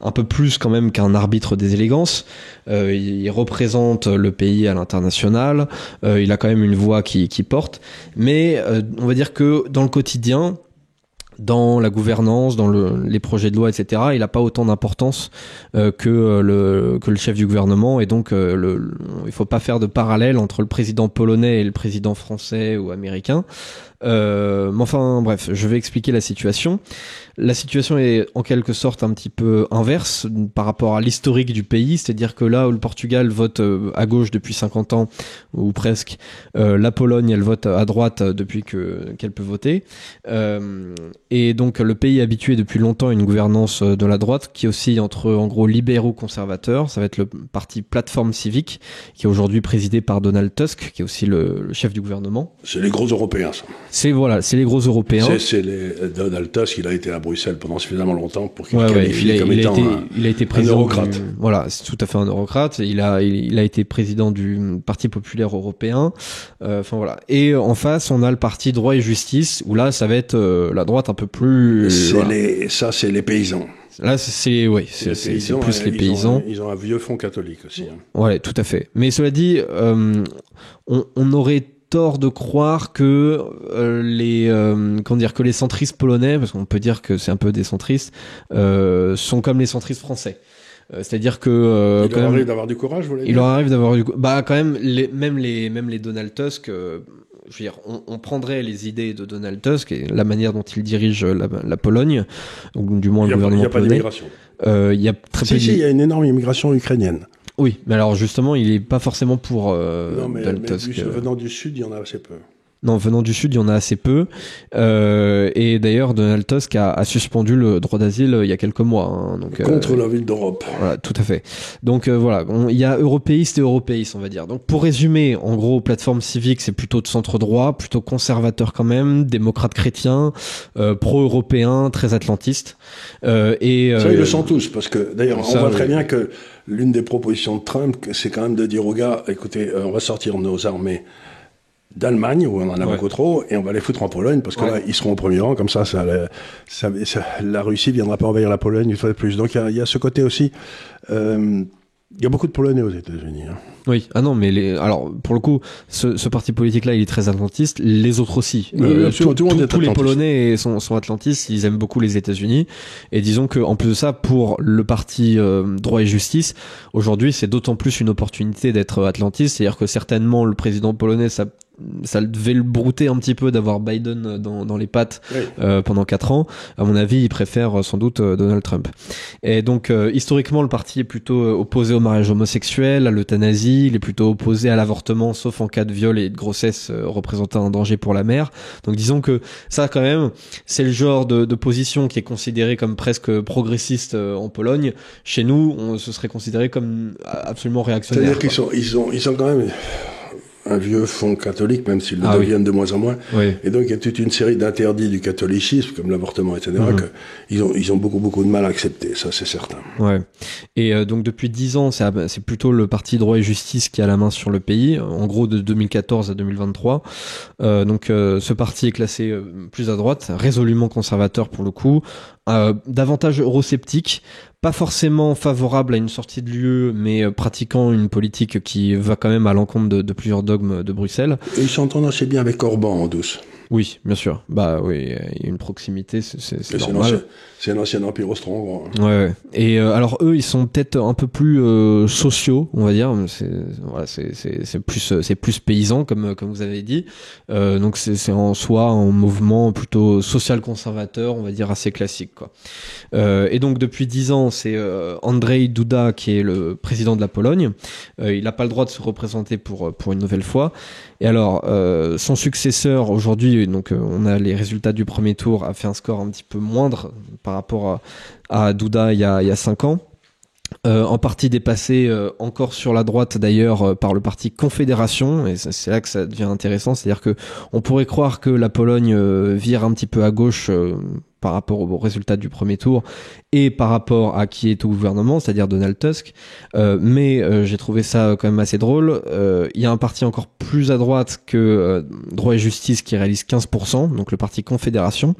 un peu plus quand même qu'un arbitre des élégances. Il représente le pays à l'international. Il a quand même une voix qui porte. Mais on va dire que dans le quotidien, dans la gouvernance, dans les projets de loi, etc., il n'a pas autant d'importance que le chef du gouvernement, et donc il faut pas faire de parallèle entre le président polonais et le président français ou américain. Mais enfin bref, je vais expliquer la situation. La situation est en quelque sorte un petit peu inverse par rapport à l'historique du pays, c'est-à-dire que là où le Portugal vote à gauche depuis 50 ans, ou presque, la Pologne, elle vote à droite depuis qu'elle peut voter. Et donc le pays est habitué depuis longtemps à une gouvernance de la droite qui oscille entre en gros libéraux conservateurs. Ça va être le parti Plateforme Civique, qui est aujourd'hui présidé par Donald Tusk, qui est aussi le chef du gouvernement. C'est les gros Européens, ça. C'est les gros Européens. Donald Tusk, il a été à Bruxelles pendant suffisamment longtemps pour qu'il qualifie comme étant il a été président un eurocrate. Voilà, c'est tout à fait un eurocrate. Il a été président du Parti populaire européen. Enfin voilà. Et en face, on a le parti Droit et Justice, où là, ça va être la droite un peu plus. C'est les paysans. Là, c'est plus les paysans. Ils ont un vieux fond catholique aussi. Hein. Ouais, tout à fait. Mais cela dit, on aurait tort de croire que que les centristes polonais, parce qu'on peut dire que c'est un peu des centristes, sont comme les centristes français. C'est-à-dire que il leur arrive d'avoir du courage, vous voulez dire ? Il leur arrive d'avoir du quand même même les Donald Tusk. Je veux dire, on prendrait les idées de Donald Tusk et la manière dont il dirige la Pologne, ou du moins le gouvernement polonais. Il n'y a pas d'immigration. Il y a très peu. Il y a une énorme immigration ukrainienne. Oui, mais alors justement, il est pas forcément pour Donald Tusk. Venant du Sud, il y en a assez peu. Non, venant du Sud, il y en a assez peu. Et d'ailleurs, Donald Tusk a suspendu le droit d'asile il y a quelques mois. Hein, donc, contre la ville d'Europe. Voilà, tout à fait. Donc voilà, il y a européistes et européistes, on va dire. Donc pour résumer, en gros, Plateforme Civique, c'est plutôt de centre-droit, plutôt conservateur quand même, démocrate chrétien, pro-européen, très atlantiste. Ça, ils le sont tous, parce que d'ailleurs, on voit très bien que l'une des propositions de Trump, c'est quand même de dire aux gars, écoutez, on va sortir nos armées d'Allemagne, où on en a beaucoup trop, et on va les foutre en Pologne, parce que là, ils seront au premier rang, comme ça, la Russie ne viendra pas envahir la Pologne une fois de plus. Donc il y a ce côté aussi. Il y a beaucoup de Polonais aux États-Unis. Hein. Oui, non, mais alors pour le coup, ce parti politique-là, il est très atlantiste. Les autres aussi. Tous les Polonais sont atlantistes. Ils aiment beaucoup les États-Unis. Et disons que en plus de ça, pour le parti Droit et Justice, aujourd'hui, c'est d'autant plus une opportunité d'être atlantiste. C'est-à-dire que certainement le président polonais ça devait le brouter un petit peu d'avoir Biden dans les pattes pendant 4 ans. À mon avis, il préfère sans doute Donald Trump. Et donc historiquement, le parti est plutôt opposé au mariage homosexuel, à l'euthanasie, il est plutôt opposé à l'avortement, sauf en cas de viol et de grossesse représentant un danger pour la mère. Donc disons que ça, quand même, c'est le genre de position qui est considérée comme presque progressiste en Pologne. Chez nous, ce serait considéré comme absolument réactionnaire. C'est-à-dire qu'ils ont quand même un vieux fond catholique, même s'ils le deviennent de moins en moins. Oui. Et donc, il y a toute une série d'interdits du catholicisme, comme l'avortement, etc., qu'ils ont beaucoup de mal à accepter. Ça, c'est certain. Ouais. Et donc, depuis 10 ans, c'est plutôt le parti Droit et Justice qui a la main sur le pays. En gros, de 2014 à 2023. Donc, ce parti est classé plus à droite, résolument conservateur pour le coup, davantage eurosceptique, pas forcément favorable à une sortie de l'UE, mais pratiquant une politique qui va quand même à l'encontre de plusieurs dogmes de Bruxelles. Et ils s'entendent assez bien avec Orban en douce. Oui, bien sûr. Bah oui, il y a une proximité, c'est normal. C'est un ancien empire austro-hongrois. Ouais. Et alors eux, ils sont peut-être un peu plus sociaux, on va dire. C'est plus paysan, comme vous avez dit. Donc c'est en soi un mouvement plutôt social-conservateur, on va dire assez classique, quoi. Et donc depuis 10 ans, c'est Andrzej Duda qui est le président de la Pologne. Il n'a pas le droit de se représenter pour une nouvelle fois. Et alors, son successeur aujourd'hui, donc on a les résultats du premier tour, a fait un score un petit peu moindre par rapport à Duda il y a 5 ans. En partie dépassé encore sur la droite d'ailleurs par le parti Confédération, et c'est là que ça devient intéressant, c'est-à-dire que on pourrait croire que la Pologne vire un petit peu à gauche par rapport aux résultats du premier tour et par rapport à qui est au gouvernement, c'est-à-dire Donald Tusk, mais j'ai trouvé ça quand même assez drôle. Il y a un parti encore plus à droite que Droit et Justice qui réalise 15%, donc le parti Confédération,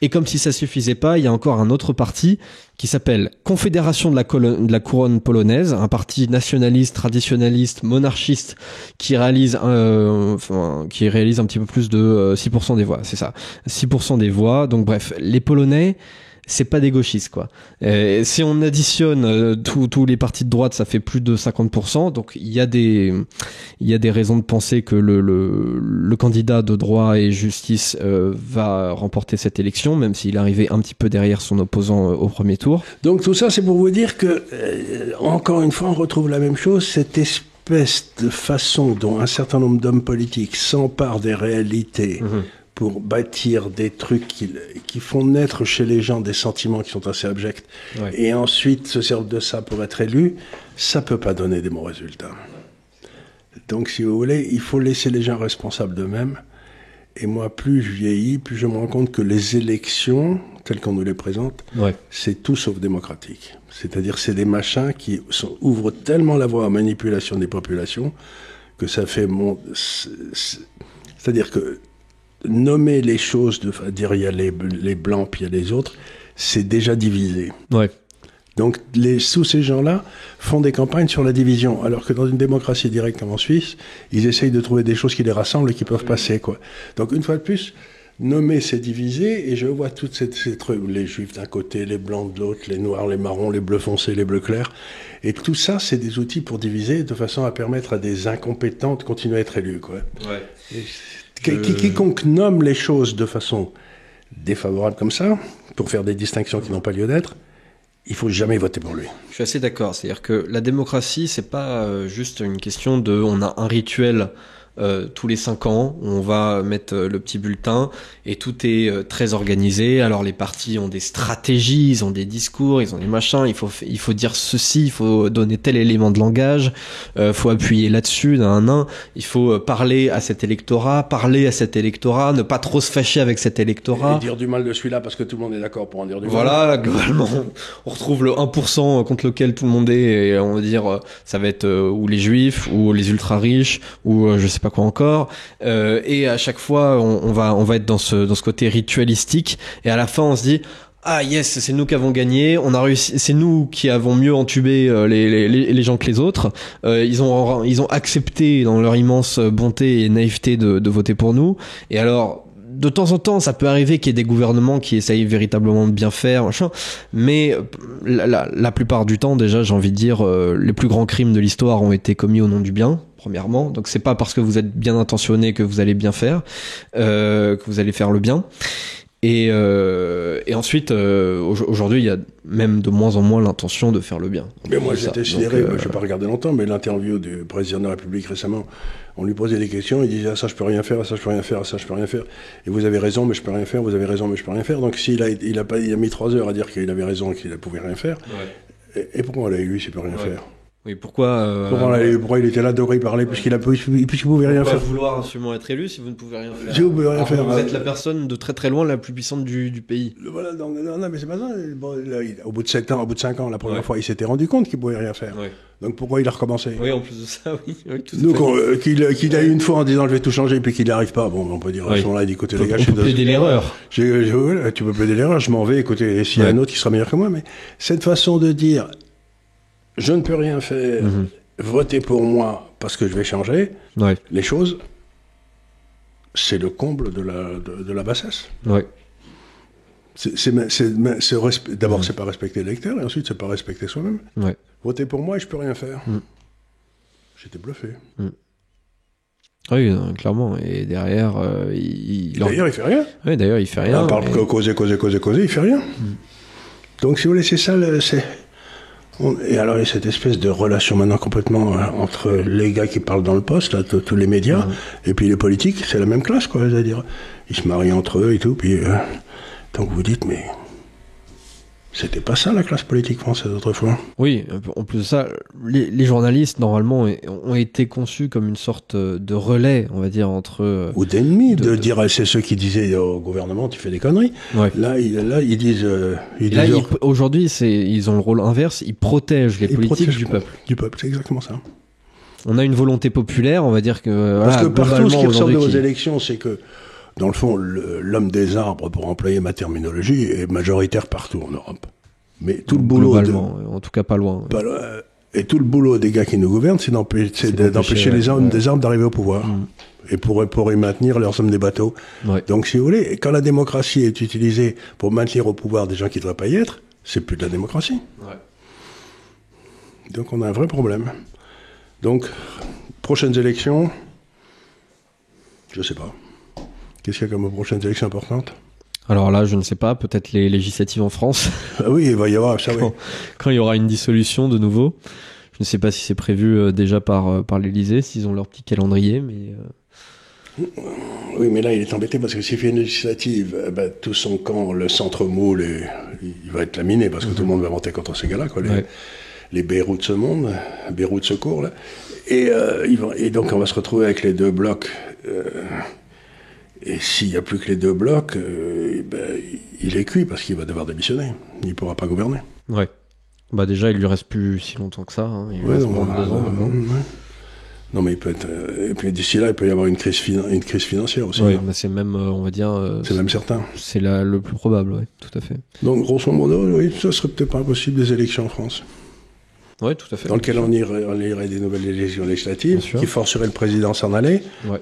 et comme si ça suffisait pas, il y a encore un autre parti qui s'appelle Confédération de la couronne polonaise, un parti nationaliste, traditionnaliste, monarchiste qui réalise un petit peu plus de 6% des voix, c'est ça, 6% des voix. Donc bref, les Polonais, c'est pas des gauchistes, quoi. Si on additionne tous les partis de droite, ça fait plus de 50%. Donc il y a des raisons de penser que le candidat de Droit et Justice va remporter cette élection, même s'il est arrivé un petit peu derrière son opposant au premier tour. Donc tout ça, c'est pour vous dire que encore une fois, on retrouve la même chose, cette espèce de façon dont un certain nombre d'hommes politiques s'emparent des réalités. Pour bâtir des trucs qui font naître chez les gens des sentiments qui sont assez abjects, et ensuite se servent de ça pour être élus, ça peut pas donner des bons résultats. Donc, si vous voulez, il faut laisser les gens responsables d'eux-mêmes. Et moi, plus je vieillis, plus je me rends compte que les élections, telles qu'on nous les présente, c'est tout sauf démocratique. C'est-à-dire, c'est des machins qui ouvrent tellement la voie à manipulation des populations que ça fait... C'est-à-dire que nommer les choses, dire il y a les blancs puis il y a les autres, c'est déjà divisé. Ouais. Donc tous ces gens-là font des campagnes sur la division, alors que dans une démocratie directe comme en Suisse, ils essayent de trouver des choses qui les rassemblent et qui peuvent passer, quoi. Donc une fois de plus, nommer c'est diviser, et je vois toutes ces trucs, les juifs d'un côté, les blancs de l'autre, les noirs, les marrons, les bleus foncés, les bleus clairs, et tout ça c'est des outils pour diviser de façon à permettre à des incompétents de continuer à être élus, quoi. Ouais. Quiconque nomme les choses de façon défavorable comme ça, pour faire des distinctions qui n'ont pas lieu d'être, il faut jamais voter pour lui. Je suis assez d'accord, c'est-à-dire que la démocratie, c'est pas juste une question de on a un rituel tous les 5 ans, on va mettre le petit bulletin et tout est très organisé. Alors les partis ont des stratégies, ils ont des discours, ils ont des machins, il faut dire ceci, il faut donner tel élément de langage, faut appuyer là-dessus, il faut parler à cet électorat, ne pas trop se fâcher avec cet électorat. Et dire du mal de celui-là parce que tout le monde est d'accord pour en dire du mal. Voilà, globalement, on retrouve le 1% contre lequel tout le monde est, et on va dire ça va être ou les juifs, ou les ultra-riches, ou je sais pas quoi encore, et à chaque fois on va être dans ce côté ritualistique, et à la fin on se dit ah yes, c'est nous qui avons gagné, on a réussi, c'est nous qui avons mieux entubé les gens que les autres, ils ont accepté dans leur immense bonté et naïveté de voter pour nous. Et alors de temps en temps, ça peut arriver qu'il y ait des gouvernements qui essayent véritablement de bien faire, machin, mais la plupart du temps, déjà, j'ai envie de dire, les plus grands crimes de l'histoire ont été commis au nom du bien. premièrement. Donc c'est pas parce que vous êtes bien intentionné que vous allez bien faire, que vous allez faire le bien. Et ensuite, aujourd'hui, il y a même de moins en moins l'intention de faire le bien. Mais moi, j'étais sidéré, je vais pas regarder longtemps, mais l'interview du président de la République récemment, on lui posait des questions, il disait, ah, ça je peux rien faire, ah, ça je peux rien faire, ah, ça je peux rien faire. Et vous avez raison, mais je peux rien faire, vous avez raison, mais je peux rien faire. Donc s'il il a mis 3 heures à dire qu'il avait raison et qu'il ne pouvait rien faire, et pourquoi on l'a élu s'il peut rien faire? Oui, pourquoi il était là, devrait y parler, puisqu'il pouvait rien faire. Pourquoi vouloir absolument être élu si vous ne pouvez rien faire? Si vous pouvez rien faire. Vous êtes la personne de très très loin la plus puissante du pays. Voilà, non, mais c'est pas ça. Bon, là, au bout de 7 ans, au bout de 5 ans, la première fois, il s'était rendu compte qu'il pouvait rien faire. Ouais. Donc pourquoi il a recommencé? Oui, en plus de ça, oui. Donc qu'il a eu une fois en disant je vais tout changer, puis qu'il n'y arrive pas. Bon, on peut dire à ce moment-là, il dit écoutez les gars, je peux plaider l'erreur. Tu peux plaider l'erreur. Je m'en vais. Écoutez, s'il y a un autre qui sera meilleur que moi, mais cette façon de dire je ne peux rien faire. Votez pour moi parce que je vais changer les choses, c'est le comble de la bassesse. Ouais. D'abord, c'est pas respecter l'électeur, et ensuite, c'est pas respecter soi-même. Ouais. Votez pour moi et je peux rien faire. J'étais bluffé. Oui, clairement. Et derrière, D'ailleurs, il fait rien. Oui, d'ailleurs, il fait rien. On parle causer, il fait rien. Donc, si vous voulez, c'est ça, et alors, il y a cette espèce de relation maintenant complètement entre les gars qui parlent dans le poste, là, tous les médias, et puis les politiques, c'est la même classe, quoi. C'est-à-dire, ils se marient entre eux et tout, puis donc vous dites, mais c'était pas ça la classe politique française autrefois. Oui, en plus de ça, les journalistes normalement ont été conçus comme une sorte de relais, on va dire, entre ou d'ennemis, de dire c'est ceux qui disaient au gouvernement tu fais des conneries. Ouais. Là ils disent. Aujourd'hui ils ont le rôle inverse, ils protègent les politiques du peuple. Du peuple, c'est exactement ça. On a une volonté populaire, on va dire que. Parce que partout, ce qui ressort de vos élections, c'est que dans le fond, l'homme des arbres, pour employer ma terminologie, est majoritaire partout en Europe. Mais tout le boulot... Globalement, en tout cas pas loin. Et tout le boulot des gars qui nous gouvernent, c'est d'empêcher les hommes des arbres d'arriver au pouvoir. Et pour y maintenir leurs hommes des bateaux. Ouais. Donc, si vous voulez, quand la démocratie est utilisée pour maintenir au pouvoir des gens qui ne devraient pas y être, c'est plus de la démocratie. Ouais. Donc, on a un vrai problème. Donc, prochaines élections, je sais pas. Qu'est-ce qu'il y a comme prochaines élections importantes? Alors là, je ne sais pas, peut-être les législatives en France. Ah oui, il va y avoir ça, quand il y aura une dissolution de nouveau. Je ne sais pas si c'est prévu déjà par l'Élysée, s'ils ont leur petit calendrier, mais... Oui, mais là, il est embêté parce que s'il fait une législative, tout son camp, le centre moule, il va être laminé parce que tout le monde va voter contre ces gars-là, quoi. Les Bérou de ce monde, Bérou de secours, là. Et donc, on va se retrouver avec les deux blocs... Et s'il n'y a plus que les deux blocs, il est cuit parce qu'il va devoir démissionner. Il ne pourra pas gouverner. Ouais. Bah déjà, il lui reste plus si longtemps que ça. Hein. Il lui reste moins de 2 ans maintenant. Non, mais il peut être. Et puis d'ici là, il peut y avoir une crise financière aussi. Oui, bah c'est même, on va dire. C'est même certain. C'est le plus probable, oui, tout à fait. Donc, grosso modo, oui, ça serait peut-être pas impossible des élections en France. Oui, tout à fait. Dans lequel on irait des nouvelles élections législatives qui forceraient le président à s'en aller. Ouais.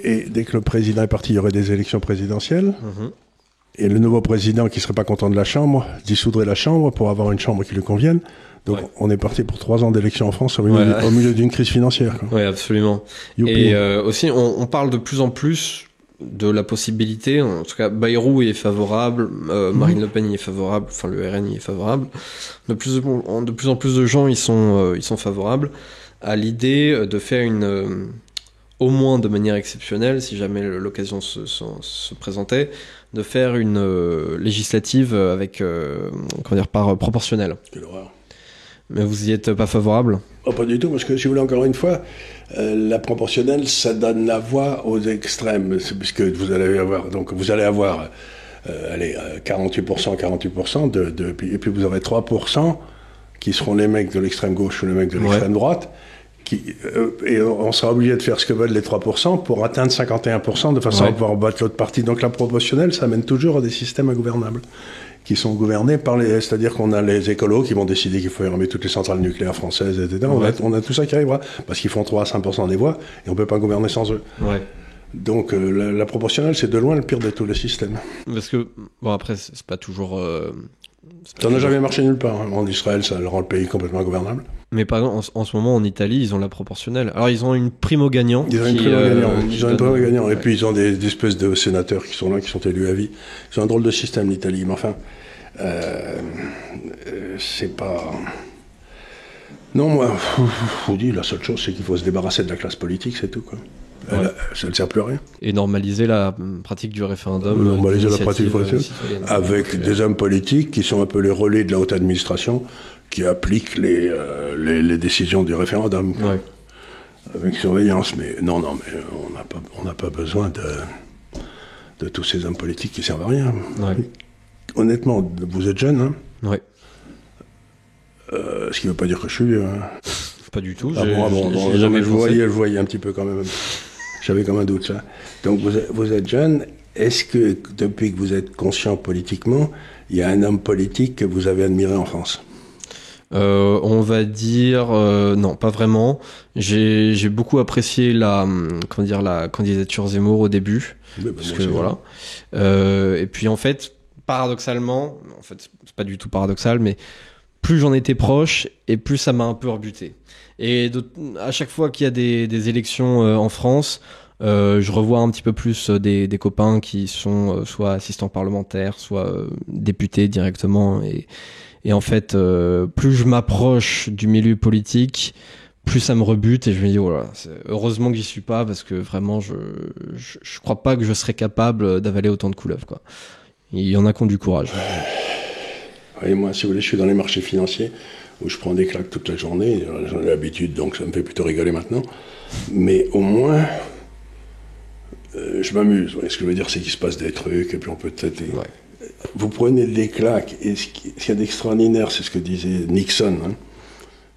Et dès que le président est parti, il y aurait des élections présidentielles. Et le nouveau président, qui ne serait pas content de la Chambre, dissoudrait la Chambre pour avoir une Chambre qui lui convienne. Donc on est parti pour 3 ans d'élections en France au milieu d'une crise financière. Oui, absolument. Youpi. Et aussi, on parle de plus en plus de la possibilité, en tout cas Bayrou est favorable, Marine Le Pen y est favorable, enfin le RN y est favorable. De plus en plus de gens ils sont favorables à l'idée de faire au moins de manière exceptionnelle, si jamais l'occasion se présentait, de faire une législative avec, par proportionnelle. Quelle horreur. Mais vous y êtes pas favorable? Oh, pas du tout, parce que si vous voulez, encore une fois, la proportionnelle, ça donne la voix aux extrêmes, puisque vous allez avoir 48%, et puis vous aurez 3% qui seront les mecs de l'extrême gauche ou les mecs de l'extrême droite, et on sera obligé de faire ce que veulent les 3% pour atteindre 51% de façon à pouvoir battre l'autre partie. Donc la proportionnelle, ça mène toujours à des systèmes ingouvernables qui sont gouvernés par c'est-à-dire qu'on a les écolos qui vont décider qu'il faut fermer toutes les centrales nucléaires françaises, etc. On a tout ça qui arrivera, parce qu'ils font 3 à 5% des voix, et on ne peut pas gouverner sans eux. Ouais. Donc la proportionnelle, c'est de loin le pire de tous les systèmes. Parce que, bon après, c'est pas toujours... Ça n'a jamais marché nulle part. En Israël, ça rend le pays complètement ingouvernable. Mais par exemple, en ce moment, en Italie, ils ont la proportionnelle. Alors, ils ont une primo-gagnant. Ils ont une primo-gagnant. Et puis, ils ont des espèces de sénateurs qui sont là, qui sont élus à vie. Ils ont un drôle de système, l'Italie. Mais enfin, c'est pas... Non, moi, je vous dis, la seule chose, c'est qu'il faut se débarrasser de la classe politique, c'est tout, quoi. Ça ne sert plus à rien. Et normaliser la pratique du référendum. Normaliser la pratique du référendum. Avec des hommes politiques qui sont un peu les relais de la haute administration, qui appliquent les décisions du référendum. Ouais. Avec surveillance. Mais non, mais on n'a pas besoin de tous ces hommes politiques qui servent à rien. Ouais. Honnêtement, vous êtes jeune, hein? Ouais. Ce qui ne veut pas dire que je suis vieux. Hein. Pas du tout. Je voyais un petit peu quand même. J'avais comme un doute, ça. Donc vous êtes jeune. Est-ce que, depuis que vous êtes conscient politiquement, il y a un homme politique que vous avez admiré en France? On va dire non, pas vraiment. J'ai beaucoup apprécié la candidature Zemmour au début, parce que voilà. Et puis en fait, paradoxalement, c'est pas du tout paradoxal, mais plus j'en étais proche et plus ça m'a un peu rebuté. Et à chaque fois qu'il y a des élections en France, je revois un petit peu plus des copains qui sont soit assistants parlementaires, soit députés directement. Et en fait, plus je m'approche du milieu politique, plus ça me rebute et je me dis voilà, heureusement que j'y suis pas, parce que vraiment je crois pas que je serais capable d'avaler autant de couleuvres, quoi. Il y en a qui ont du courage. Oui, moi, si vous voulez, je suis dans les marchés financiers où je prends des claques toute la journée. J'en ai l'habitude, donc ça me fait plutôt rigoler maintenant. Mais au moins, je m'amuse. Ce que je veux dire, c'est qu'il se passe des trucs et puis on peut peut-être... Ouais. Vous prenez des claques et ce qu'il y a d'extraordinaire, c'est ce que disait Nixon. Hein.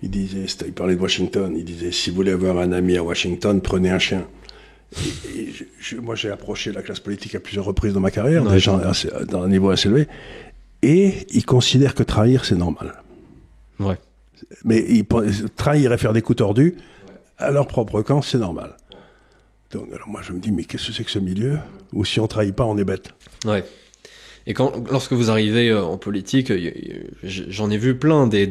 Il parlait de Washington. Il disait, si vous voulez avoir un ami à Washington, prenez un chien. Moi, j'ai approché la classe politique à plusieurs reprises dans ma carrière, des gens dans un niveau assez élevé. Et ils considèrent que trahir, c'est normal. Ouais. Mais trahir et faire des coups tordus, à leur propre camp, c'est normal. Donc, alors moi, je me dis, mais qu'est-ce que c'est que ce milieu où si on trahit pas, on est bête? Ouais. Et lorsque vous arrivez en politique, j'en ai vu plein des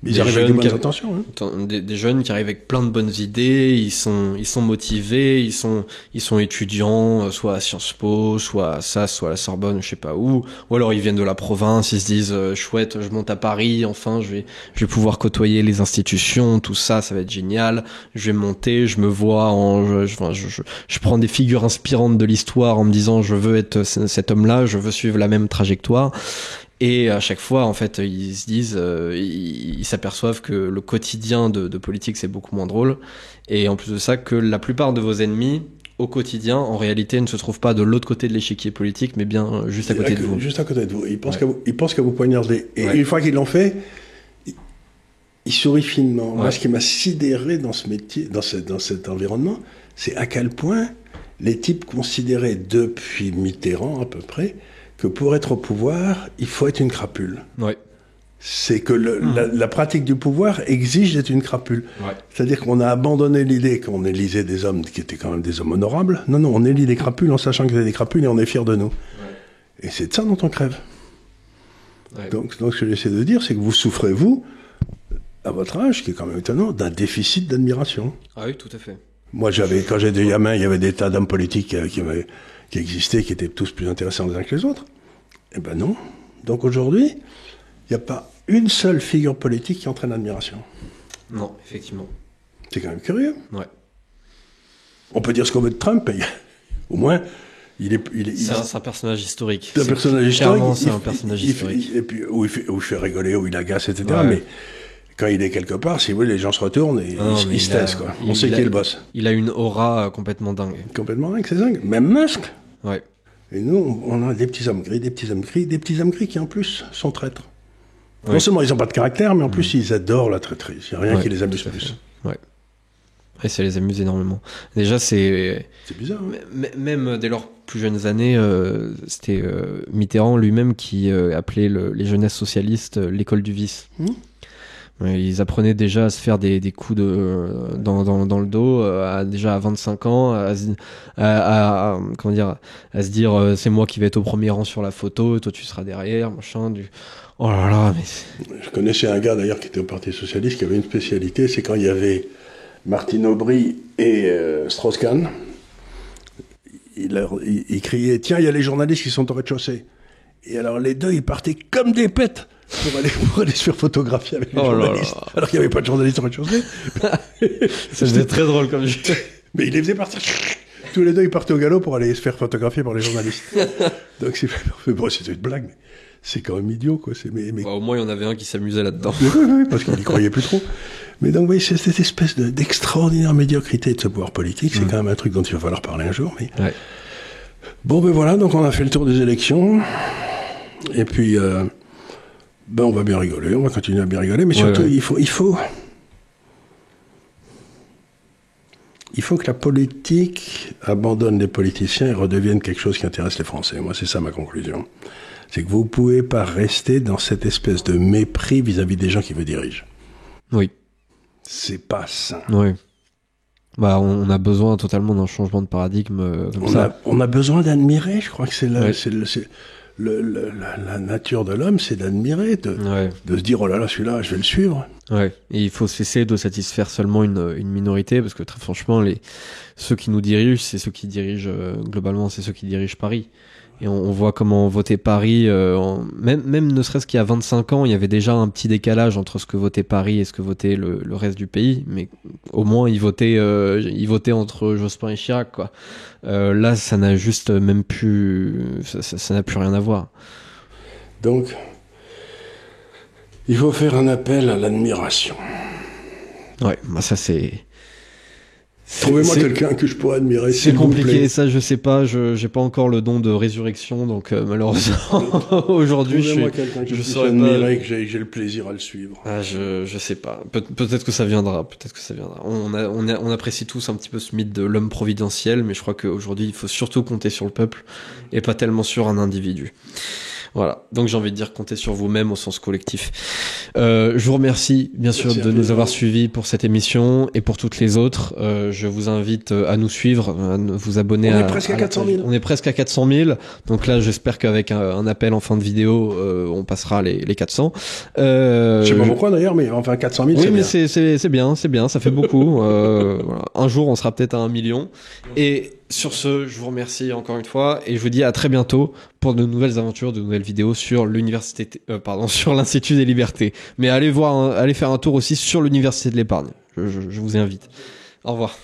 jeunes avec de bonnes intentions, hein. Des jeunes qui arrivent avec plein de bonnes idées, ils sont motivés, ils sont étudiants, soit à Sciences Po, soit à SAS, soit à la Sorbonne, je sais pas où, ou alors ils viennent de la province, ils se disent chouette, je monte à Paris, enfin je vais pouvoir côtoyer les institutions, tout ça, ça va être génial, je vais monter, je me vois je prends des figures inspirantes de l'histoire en me disant je veux être cet homme-là, je veux suivre la même trajectoire. Et à chaque fois, en fait, ils se disent, ils s'aperçoivent que le quotidien de politique, c'est beaucoup moins drôle. Et en plus de ça, que la plupart de vos ennemis, au quotidien, en réalité, ne se trouvent pas de l'autre côté de l'échiquier politique, mais bien juste à côté de vous. Juste à côté de vous. Ils pensent qu'à vous poignarder. Et une fois qu'ils l'ont fait, ils sourient finement. Ouais. Moi, ce qui m'a sidéré dans ce métier, dans cet environnement, c'est à quel point les types considéraient depuis Mitterrand, à peu près, que pour être au pouvoir, il faut être une crapule. Ouais. C'est que la pratique du pouvoir exige d'être une crapule. Ouais. C'est-à-dire qu'on a abandonné l'idée qu'on élisait des hommes qui étaient quand même des hommes honorables. Non, on élit des crapules en sachant qu'ils étaient des crapules et on est fiers de nous. Ouais. Et c'est de ça dont on crève. Ouais. Donc ce que j'essaie de dire, c'est que vous souffrez, vous, à votre âge, qui est quand même étonnant, d'un déficit d'admiration. Ah oui, tout à fait. Moi, quand j'étais gamin, il y avait des tas d'hommes politiques qui existaient, qui étaient tous plus intéressants les uns que les autres. Eh ben non. Donc aujourd'hui, il n'y a pas une seule figure politique qui entraîne l'admiration. Non, effectivement. C'est quand même curieux. Ouais. On peut dire ce qu'on veut de Trump, et au moins, c'est un personnage historique. C'est un personnage historique. Clairement, c'est un personnage historique. Et puis, où il fait rigoler, où il agace, etc. Ouais. Mais quand il est quelque part, si vous voulez, les gens se retournent et ils se taisent, quoi. On sait qui est le boss. Il a une aura complètement dingue. Complètement dingue, c'est dingue. Même Musk. Ouais. Et nous, on a des petits hommes gris, des petits hommes gris qui, en plus, sont traîtres. Ouais. Non seulement ils n'ont pas de caractère, mais en plus, ils adorent la traîtrise. Il n'y a rien qui les amuse plus. Ouais. Et ça les amuse énormément. Déjà, c'est bizarre. Hein. Même dès leurs plus jeunes années, c'était Mitterrand lui-même qui appelait les jeunesses socialistes l'école du vice. Ils apprenaient déjà à se faire des coups dans le dos, déjà à 25 ans, comment dire, à se dire c'est moi qui vais être au premier rang sur la photo, et toi tu seras derrière, machin. Oh là là, mais Je connaissais un gars d'ailleurs qui était au Parti Socialiste qui avait une spécialité, c'est quand il y avait Martine Aubry et Strauss-Kahn, il criait « Tiens, il y a les journalistes qui sont au rez-de-chaussée ». Et alors les deux, ils partaient comme des pètes pour aller se faire photographier avec les journalistes, alors qu'il n'y avait pas de journalistes au rez-de-chaussée. Ça faisait très drôle comme jeu. Mais il les faisait partir. Tous les deux, ils partaient au galop pour aller se faire photographier par les journalistes. Donc bon, c'était une blague, mais c'est quand même idiot, quoi. Bah, au moins, il y en avait un qui s'amusait là-dedans. Oui, parce qu'il n'y croyait plus trop. Mais donc, oui, c'est cette espèce d'extraordinaire médiocrité de ce pouvoir politique. C'est quand même un truc dont il va falloir parler un jour. Mais... Ouais. Bon, ben voilà, donc on a fait le tour des élections. Et puis, on va bien rigoler, on va continuer à bien rigoler. Mais surtout, il faut que la politique abandonne les politiciens et redevienne quelque chose qui intéresse les Français. Moi, c'est ça ma conclusion. C'est que vous ne pouvez pas rester dans cette espèce de mépris vis-à-vis des gens qui vous dirigent. Oui. C'est pas sain. Oui. Bah, on a besoin totalement d'un changement de paradigme comme ça. On a besoin d'admirer, je crois que c'est la nature de l'homme, c'est d'admirer, de se dire, oh là là, celui-là, je vais le suivre. Ouais, et il faut cesser de satisfaire seulement une minorité, parce que très franchement, ceux qui nous dirigent, c'est ceux qui dirigent, globalement, c'est ceux qui dirigent Paris. Et on voit comment voter Paris, même ne serait-ce qu'il y a 25 ans, il y avait déjà un petit décalage entre ce que votait Paris et ce que votait le reste du pays, mais au moins ils votaient entre Jospin et Chirac, quoi. Là, ça n'a juste même plus, ça n'a plus rien à voir. Donc, il faut faire un appel à l'admiration. Ouais, bah ça c'est... Trouvez-moi quelqu'un que je pourrais admirer. C'est compliqué, ça je sais pas, j'ai pas encore le don de résurrection, donc malheureusement aujourd'hui je saurais admirer, que j'ai le plaisir à le suivre. Ah, je sais pas, peut-être que ça viendra, On apprécie tous un petit peu ce mythe de l'homme providentiel, mais je crois qu'aujourd'hui il faut surtout compter sur le peuple et pas tellement sur un individu. Voilà, donc j'ai envie de dire comptez sur vous-même au sens collectif. Je vous remercie bien sûr de nous avoir suivis pour cette émission et pour toutes les autres. Je vous invite à nous suivre, à vous abonner. On est presque à 400 000. On est presque à 400 000. Donc là, j'espère qu'avec un appel en fin de vidéo, on passera les 400. Je sais pas pourquoi d'ailleurs, mais enfin 400 000, oui, c'est bien. c'est bien, ça fait beaucoup. Voilà. Un jour, on sera peut-être à 1 million. Et sur ce, je vous remercie encore une fois et je vous dis à très bientôt pour de nouvelles aventures, de nouvelles vidéos sur sur l'Institut des Libertés. Mais allez faire un tour aussi sur l'Université de l'Épargne. Je vous invite. Au revoir.